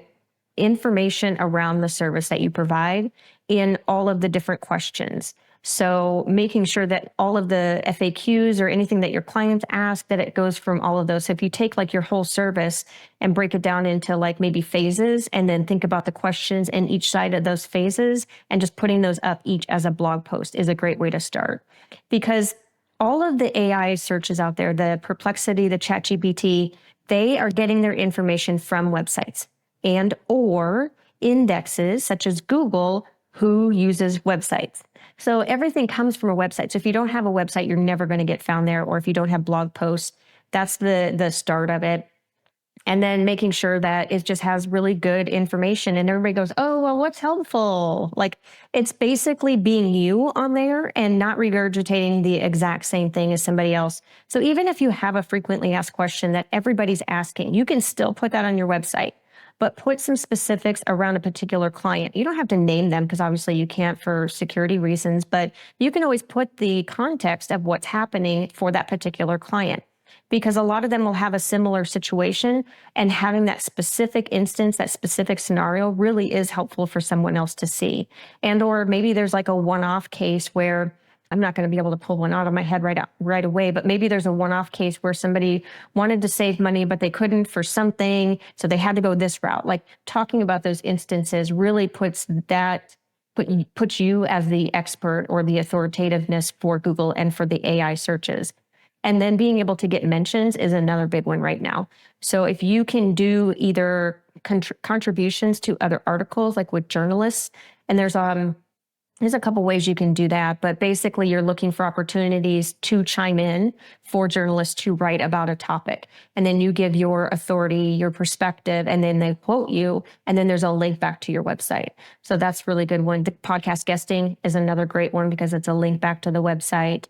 information around the service that you provide in all of the different questions. So making sure that all of the FAQs or anything that your clients ask, that it goes from all of those. So if you take like your whole service and break it down into like maybe phases, and then think about the questions in each side of those phases, and just putting those up each as a blog post is a great way to start. Because all of the AI searches out there, the Perplexity, the ChatGPT, they are getting their information from websites and or indexes such as Google, who uses websites. So everything comes from a website. So if you don't have a website, you're never going to get found there. Or if you don't have blog posts, that's the start of it. And then making sure that it just has really good information, and everybody goes, oh, well, what's helpful? Like, it's basically being you on there and not regurgitating the exact same thing as somebody else. So even if you have a frequently asked question that everybody's asking, you can still put that on your website, but put some specifics around a particular client. You don't have to name them, because obviously you can't for security reasons, but you can always put the context of what's happening for that particular client, because a lot of them will have a similar situation, and having that specific instance, that specific scenario really is helpful for someone else to see. And or maybe there's like a one-off case where, I'm not going to be able to pull one out of my head right away, but maybe there's a one-off case where somebody wanted to save money, but they couldn't for something, so they had to go this route. Like, talking about those instances really puts you as the expert or the authoritativeness for Google and for the AI searches. And then being able to get mentions is another big one right now. So if you can do either contributions to other articles, like with journalists, and there's a couple ways you can do that, but basically you're looking for opportunities to chime in for journalists to write about a topic. And then you give your authority, your perspective, and then they quote you, and then there's a link back to your website. So that's a really good one. The podcast guesting is another great one, because it's a link back to the website.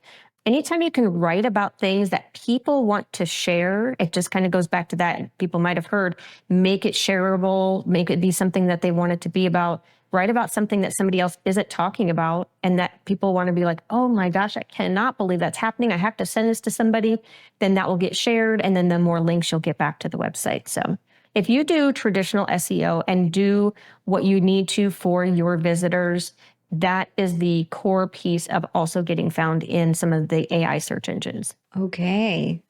Anytime you can write about things that people want to share, it just kind of goes back to that. People might have heard, make it shareable, make it be something that they want it to be about. Write about something that somebody else isn't talking about, and that people want to be like, oh my gosh, I cannot believe that's happening. I have to send this to somebody. Then that will get shared, and then the more links you'll get back to the website. So if you do traditional SEO and do what you need to for your visitors, that is the core piece of also getting found in some of the AI search engines. Okay,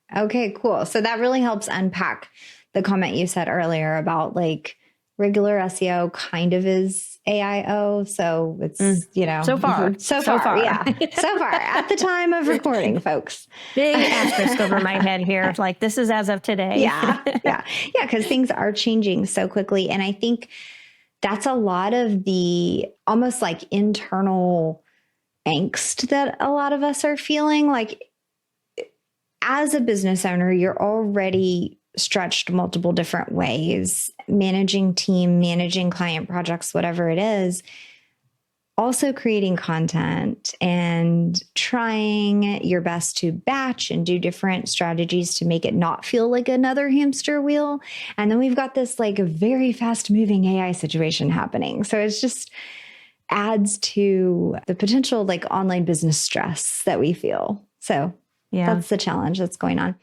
cool. So that really helps unpack the comment you said earlier about like regular SEO kind of is AIO. So it's, so far, yeah. So far at the time of recording, folks. Big asterisk over my head here. Like, this is as of today. Yeah. Because things are changing so quickly. And I think that's a lot of the almost like internal angst that a lot of us are feeling. Like, as a business owner, you're already stretched multiple different ways, managing team, managing client projects, whatever it is, also creating content and trying your best to batch and do different strategies to make it not feel like another hamster wheel. And then we've got this like very fast moving AI situation happening. So it's just adds to the potential like online business stress that we feel. So that's the challenge that's going on.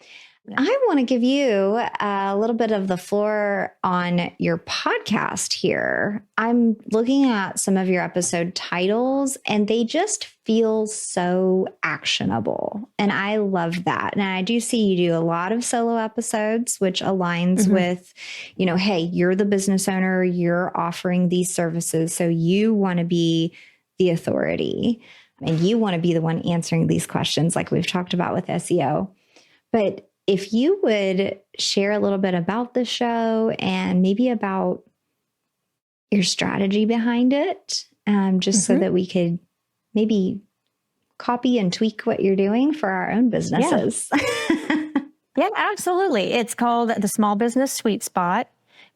I want to give you a little bit of the floor on your podcast here. I'm looking at some of your episode titles, and they just feel so actionable. And I love that. And I do see you do a lot of solo episodes, which aligns with, hey, you're the business owner, you're offering these services. So you want to be the authority, and you want to be the one answering these questions like we've talked about with SEO. But if you would share a little bit about the show and maybe about your strategy behind it, just so that we could maybe copy and tweak what you're doing for our own businesses. Yeah, absolutely. It's called the Small Business Sweet Spot.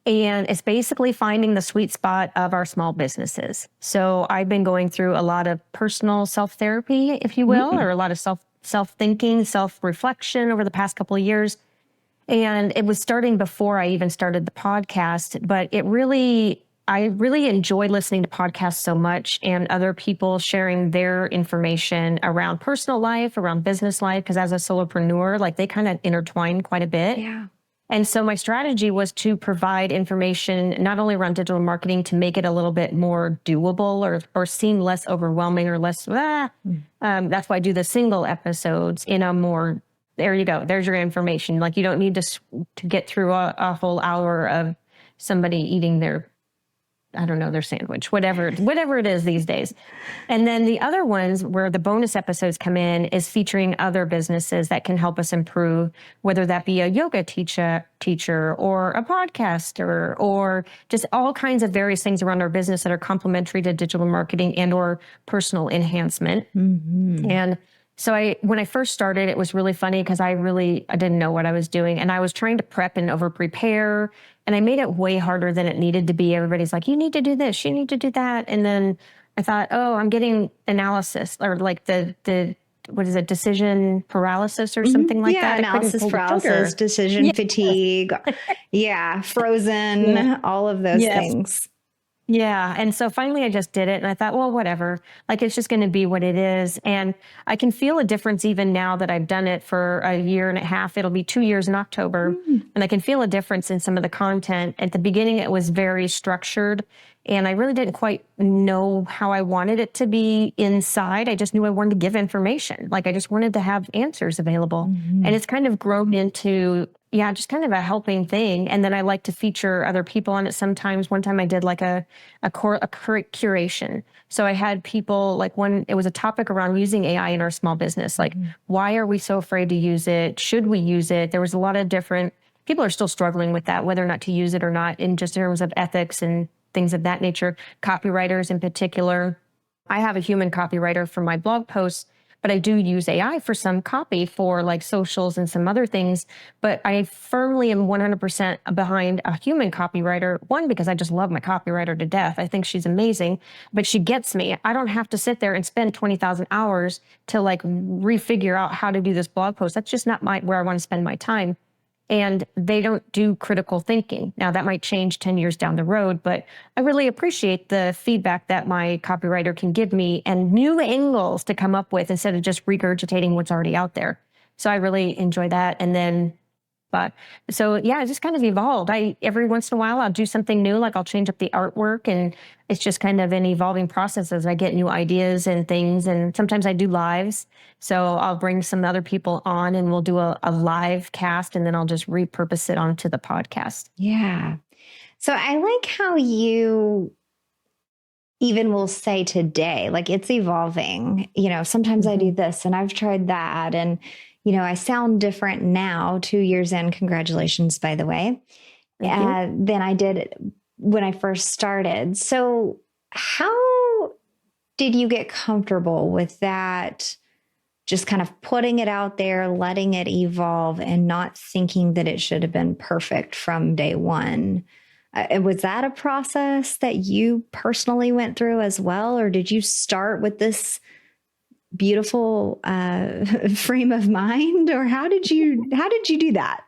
And it's basically finding the sweet spot of our small businesses. So I've been going through a lot of personal self-therapy, if you will, or a lot of self-thinking, self-reflection over the past couple of years. And it was starting before I even started the podcast, but I really enjoy listening to podcasts so much, and other people sharing their information around personal life, around business life, because as a solopreneur, like, they kind of intertwine quite a bit. Yeah. And so my strategy was to provide information not only around digital marketing to make it a little bit more doable or seem less overwhelming or less, that's why I do the single episodes in a more, there you go, there's your information. Like you don't need to get through a whole hour of somebody eating their, I don't know, their sandwich, whatever it is these days. And then the other ones where the bonus episodes come in is featuring other businesses that can help us improve, whether that be a yoga teacher or a podcaster or just all kinds of various things around our business that are complementary to digital marketing and or personal enhancement. Mm-hmm. And so when I first started, it was really funny because I didn't know what I was doing. And I was trying to prep and over prepare. And I made it way harder than it needed to be. Everybody's like, you need to do this, you need to do that. And then I thought, oh, I'm getting analysis or like the what is it, decision paralysis or something like that. Analysis paralysis, decision fatigue. Frozen, all of those things. Yeah. And so finally I just did it and I thought, well, whatever, like it's just going to be what it is. And I can feel a difference even now that I've done it for a year and a half. It'll be 2 years in October. And I can feel a difference in some of the content. At the beginning, it was very structured and I really didn't quite know how I wanted it to be inside. I just knew I wanted to give information. Like I just wanted to have answers available. And it's kind of grown into just kind of a helping thing. And then I like to feature other people on it sometimes. One time I did like a curation. So I had people like it was a topic around using AI in our small business. Like, why are we so afraid to use it? Should we use it? There was a lot of different, people are still struggling with that, whether or not to use it or not, in just terms of ethics and things of that nature. Copywriters in particular. I have a human copywriter for my blog posts, but I do use AI for some copy for like socials and some other things. But I firmly am 100% behind a human copywriter. One, because I just love my copywriter to death. I think she's amazing, but she gets me. I don't have to sit there and spend 20,000 hours to like refigure out how to do this blog post. That's just not where I want to spend my time. And they don't do critical thinking. Now that might change 10 years down the road, but I really appreciate the feedback that my copywriter can give me and new angles to come up with instead of just regurgitating what's already out there. So I really enjoy that. And then, it just kind of evolved. Every once in a while, I'll do something new, like I'll change up the artwork, and it's just kind of an evolving process as I get new ideas and things. And sometimes I do lives. So I'll bring some other people on and we'll do a live cast, and then I'll just repurpose it onto the podcast. Yeah. So I like how you even will say today, like it's evolving. Sometimes I do this and I've tried that. And I sound different now, 2 years in. Congratulations, by the way, than I did when I first started. So how did you get comfortable with that? Just kind of putting it out there, letting it evolve, and not thinking that it should have been perfect from day one. Was that a process that you personally went through as well? Or did you start with this beautiful frame of mind, or how did you do that?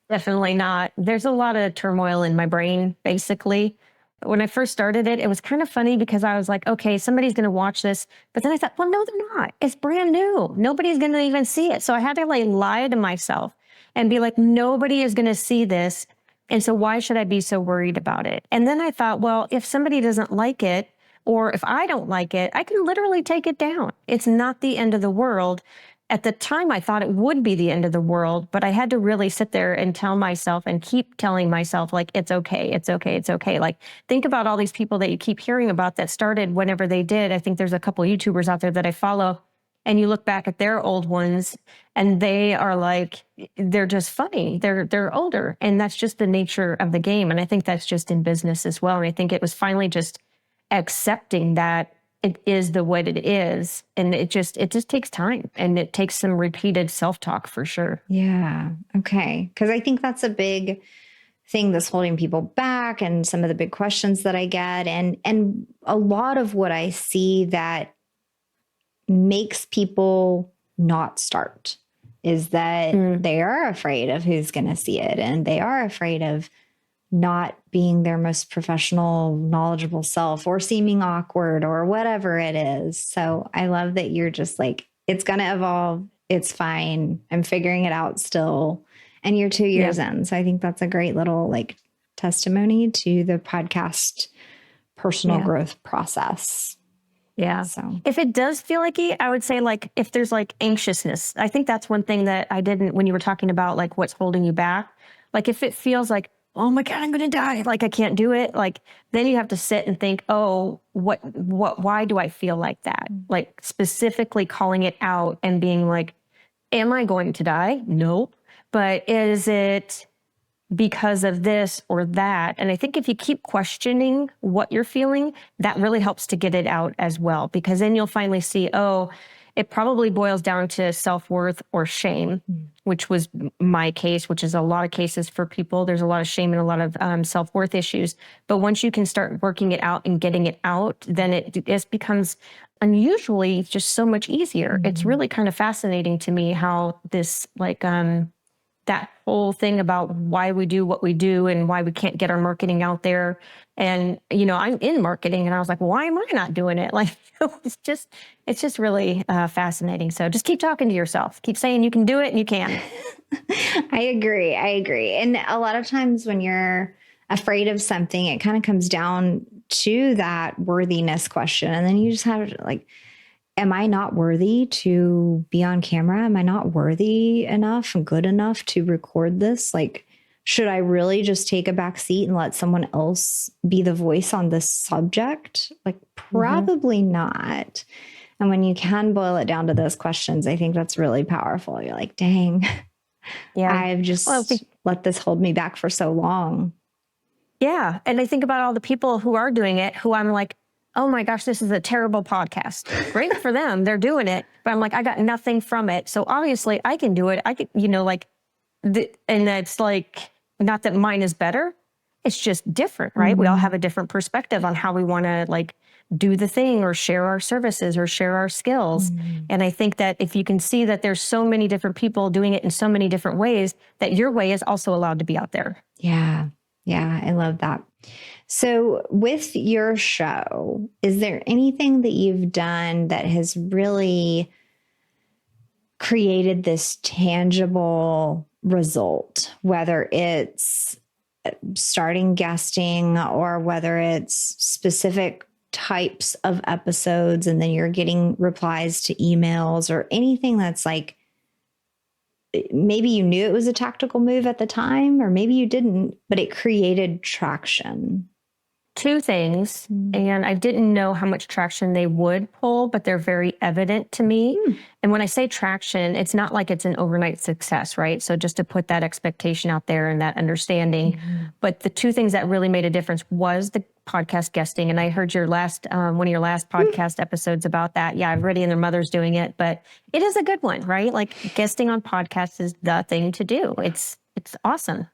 Definitely not. There's a lot of turmoil in my brain, basically. When I first started it, it was kind of funny because I was like, okay, somebody's going to watch this. But then I thought, well, no, they're not. It's brand new. Nobody's going to even see it. So I had to lie to myself and be like, nobody is going to see this. And so why should I be so worried about it? And then I thought, well, if somebody doesn't like it, or if I don't like it, I can literally take it down. It's not the end of the world. At the time, I thought it would be the end of the world, but I had to really sit there and tell myself and keep telling myself, like, it's okay, it's okay, it's okay. Like, think about all these people that you keep hearing about that started whenever they did. I think there's a couple YouTubers out there that I follow, and you look back at their old ones and they are like, they're just funny. They're older. And that's just the nature of the game. And I think that's just in business as well. And I think it was finally just accepting that it is what it is. And it just takes time, and it takes some repeated self-talk for sure. Yeah. Okay. Because I think that's a big thing that's holding people back, and some of the big questions that I get, and a lot of what I see that makes people not start is that they are afraid of who's going to see it, and they are afraid of not being their most professional, knowledgeable self, or seeming awkward, or whatever it is. So I love that you're just like, it's going to evolve. It's fine. I'm figuring it out still. And you're 2 years in. So I think that's a great little like testimony to the podcast personal growth process. Yeah. So if it does feel like I would say like if there's like anxiousness, I think that's one thing that I didn't when you were talking about like what's holding you back. Like if it feels like, oh my God, I'm going to die. Like I can't do it. Like then you have to sit and think, oh, why do I feel like that? Like specifically calling it out and being like, am I going to die? Nope. But is it because of this or that? And I think if you keep questioning what you're feeling, that really helps to get it out as well, because then you'll finally see, oh, it probably boils down to self-worth or shame, which was my case, which is a lot of cases for people. There's a lot of shame and a lot of self-worth issues. But once you can start working it out and getting it out, then it just becomes unusually just so much easier. It's really kind of fascinating to me how this like, that whole thing about why we do what we do and why we can't get our marketing out there. And, you know, I'm in marketing and I was like, why am I not doing it? Like, it's just really fascinating. So just keep talking to yourself, keep saying you can do it and you can. I agree. And a lot of times when you're afraid of something, it kind of comes down to that worthiness question. And then you just have to like, am I not worthy to be on camera? Am I not worthy enough and good enough to record this? Like, should I really just take a back seat and let someone else be the voice on this subject? Like, probably not. And when you can boil it down to those questions, I think that's really powerful. You're like, dang, I've just let this hold me back for so long. Yeah. And I think about all the people who are doing it, who I'm like, oh my gosh, this is a terrible podcast. Great for them. They're doing it. But I'm like, I got nothing from it. So obviously I can do it. I could, you know, like, and it's like, not that mine is better. It's just different, right? We all have a different perspective on how we want to like do the thing or share our services or share our skills. And I think that if you can see that there's so many different people doing it in so many different ways, that your way is also allowed to be out there. Yeah. Yeah. I love that. So with your show, is there anything that you've done that has really created this tangible result, whether it's starting guesting or whether it's specific types of episodes and then you're getting replies to emails or anything that's like, maybe you knew it was a tactical move at the time, or maybe you didn't, but it created traction? Two things, and I didn't know how much traction they would pull, but they're very evident to me. And when I say traction, it's not like it's an overnight success, right? So just to put that expectation out there and that understanding. But the two things that really made a difference was the podcast guesting. And I heard your last, one of your last podcast episodes about that. Yeah, everybody and their mother's doing it, but it is a good one, right? Like guesting on podcasts is the thing to do. It's awesome.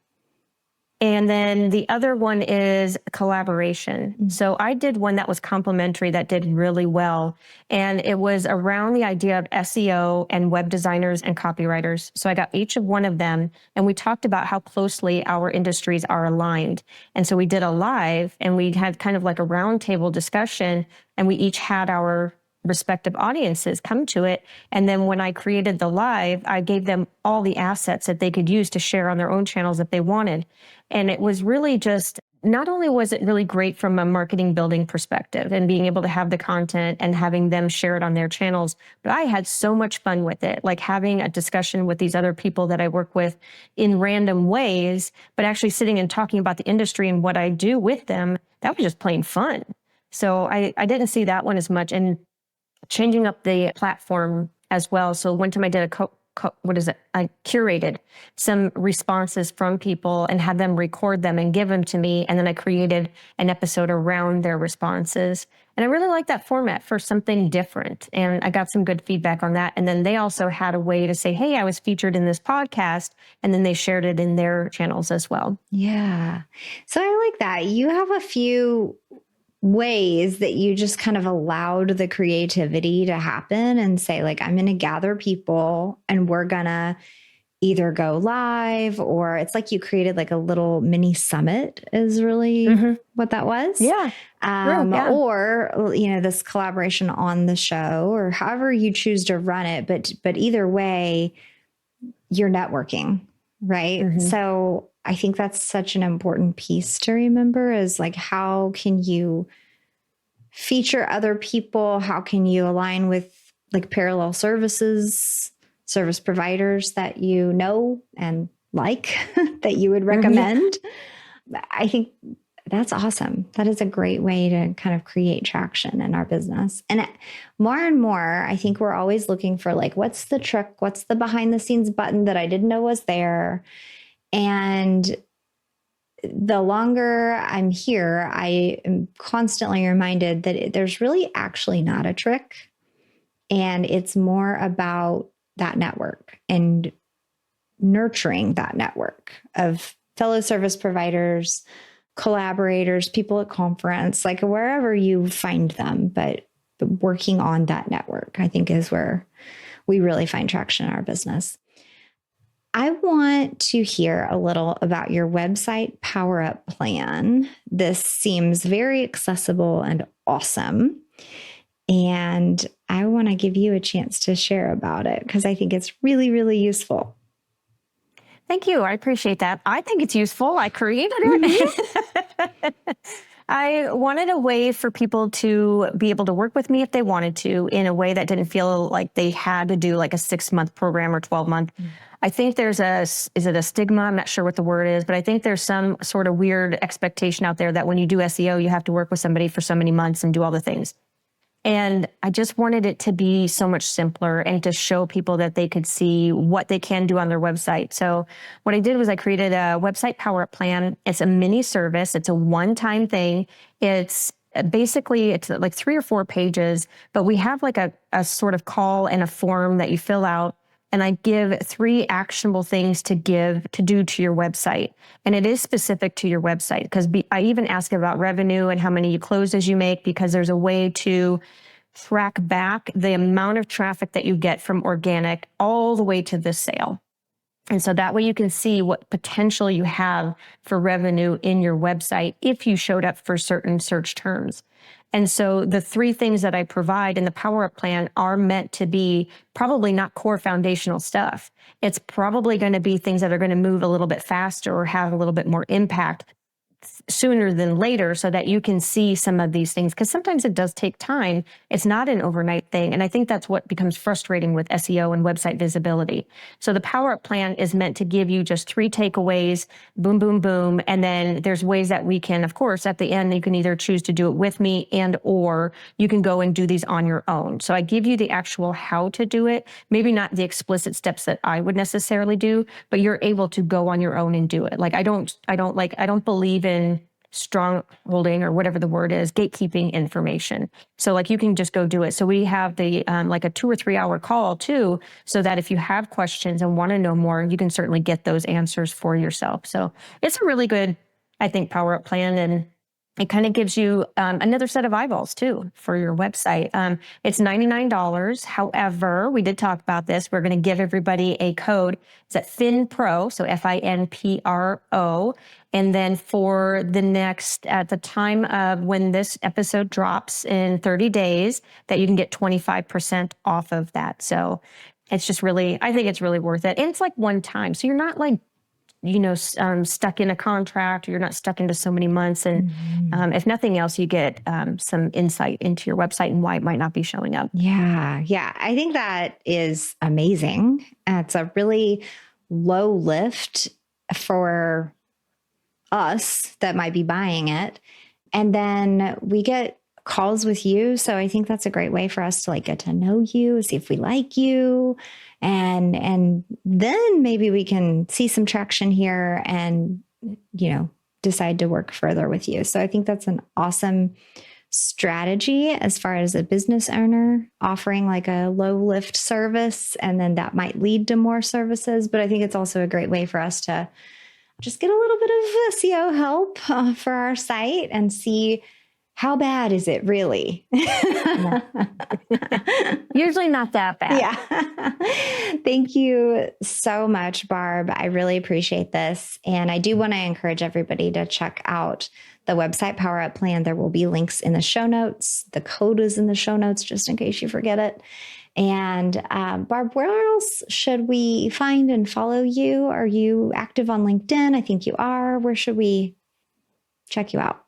And then the other one is collaboration. So I did one that was complimentary that did really well. And it was around the idea of SEO and web designers and copywriters. So I got each of one of them and we talked about how closely our industries are aligned. And so we did a live and we had kind of like a roundtable discussion and we each had our respective audiences come to it. And then when I created the live, I gave them all the assets that they could use to share on their own channels if they wanted. And it was really just, not only was it really great from a marketing building perspective and being able to have the content and having them share it on their channels, but I had so much fun with it, like having a discussion with these other people that I work with in random ways, but actually sitting and talking about the industry and what I do with them. That was just plain fun. So I didn't see that one as much. And changing up the platform as well. So one time I did I curated some responses from people and had them record them and give them to me. And then I created an episode around their responses. And I really like that format for something different. And I got some good feedback on that. And then they also had a way to say, hey, I was featured in this podcast. And then they shared it in their channels as well. Yeah. So I like that. You have a few ways that you just kind of allowed the creativity to happen and say, like, I'm going to gather people and we're going to either go live, or it's like you created like a little mini summit is really what that was. Yeah. Or, you know, this collaboration on the show or however you choose to run it. But either way, you're networking. right? Mhm. So I think that's such an important piece to remember is like, how can you feature other people? How can you align with like parallel services, service providers that you know and like that you would recommend? I think that's awesome. That is a great way to kind of create traction in our business. And more, I think we're always looking for like, what's the trick? What's the behind the scenes button that I didn't know was there? And the longer I'm here, I am constantly reminded that there's really actually not a trick. And it's more about that network and nurturing that network of fellow service providers, collaborators, people at conference, like wherever you find them, but working on that network, I think is where we really find traction in our business. I want to hear a little about your website power up plan. This seems very accessible and awesome. And I want to give you a chance to share about it because I think it's really, really useful. Thank you. I appreciate that. I think it's useful. I created it. I wanted a way for people to be able to work with me if they wanted to in a way that didn't feel like they had to do like a 6-month program or 12-month. I think there's is it a stigma? I'm not sure what the word is, but I think there's some sort of weird expectation out there that when you do SEO, you have to work with somebody for so many months and do all the things. And I just wanted it to be so much simpler and to show people that they could see what they can do on their website. So what I did was I created a website power up plan. It's a mini service. It's a one-time thing. It's basically, it's like 3 or 4 pages, but we have like a sort of call and a form that you fill out. And I give 3 actionable things to do to your website. And it is specific to your website because I even ask about revenue and how many you close as you make, because there's a way to track back the amount of traffic that you get from organic all the way to the sale. And so that way you can see what potential you have for revenue in your website if you showed up for certain search terms. And so the 3 things that I provide in the Power Up Plan are meant to be probably not core foundational stuff. It's probably going to be things that are going to move a little bit faster or have a little bit more impact sooner than later so that you can see some of these things. Because sometimes it does take time. It's not an overnight thing. And I think that's what becomes frustrating with SEO and website visibility. So the Power Up Plan is meant to give you just 3 takeaways, boom, boom, boom. And then there's ways that we can, of course, at the end, you can either choose to do it with me or you can go and do these on your own. So I give you the actual how to do it, maybe not the explicit steps that I would necessarily do, but you're able to go on your own and do it. Like I don't believe in strong holding or whatever the word is, gatekeeping information. So like you can just go do it. So we have the like a 2 or 3 hour call too, so that if you have questions and want to know more, you can certainly get those answers for yourself. So it's a really good, I think, power up plan. And it kind of gives you another set of eyeballs too for your website. It's $99. However, we did talk about this. We're going to give everybody a code. It's at FinPro, so FINPRO. And then for the next, at the time of when this episode drops in 30 days, that you can get 25% off of that. So it's just really, I think it's really worth it. And it's like one time. So you're not like, stuck in a contract, or you're not stuck into so many months. And if nothing else, you get some insight into your website and why it might not be showing up. Yeah. I think that is amazing. It's a really low lift for us that might be buying it. And then we get calls with you. So I think that's a great way for us to like get to know you, see if we like you. And then maybe we can see some traction here and, decide to work further with you. So I think that's an awesome strategy as far as a business owner offering like a low lift service. And then that might lead to more services. But I think it's also a great way for us to just get a little bit of SEO help for our site and see how bad is it really? Usually not that bad. Yeah. Thank you so much, Barb. I really appreciate this. And I do want to encourage everybody to check out the website Power Up Plan. There will be links in the show notes. The code is in the show notes, just in case you forget it. And Barb, where else should we find and follow you? Are you active on LinkedIn? I think you are. Where should we check you out?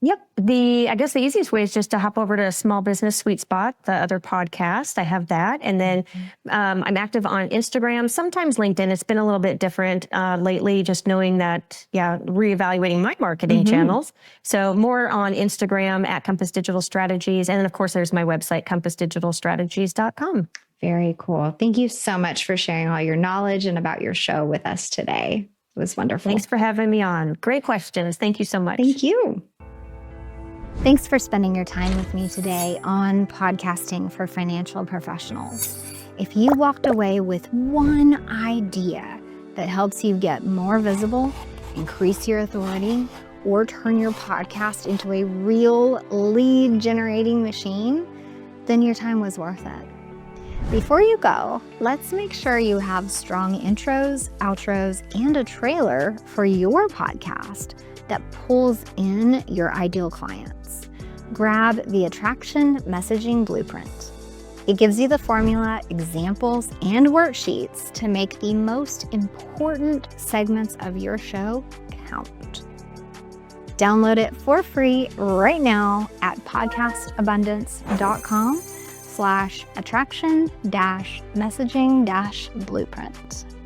Yep. I guess the easiest way is just to hop over to Small Business Sweet Spot, the other podcast. I have that. And then I'm active on Instagram, sometimes LinkedIn. It's been a little bit different lately, just knowing that, reevaluating my marketing channels. So more on Instagram at Compass Digital Strategies. And then, of course, there's my website, compassdigitalstrategies.com. Very cool. Thank you so much for sharing all your knowledge and about your show with us today. It was wonderful. Thanks for having me on. Great questions. Thank you so much. Thank you. Thanks for spending your time with me today on Podcasting for Financial Professionals. If you walked away with one idea that helps you get more visible, increase your authority, or turn your podcast into a real lead generating machine, then your time was worth it. Before you go, let's make sure you have strong intros, outros, and a trailer for your podcast that pulls in your ideal clients. Grab the Attraction Messaging Blueprint. It gives you the formula, examples, and worksheets to make the most important segments of your show count. Download it for free right now at podcastabundance.com/attraction-messaging-blueprint.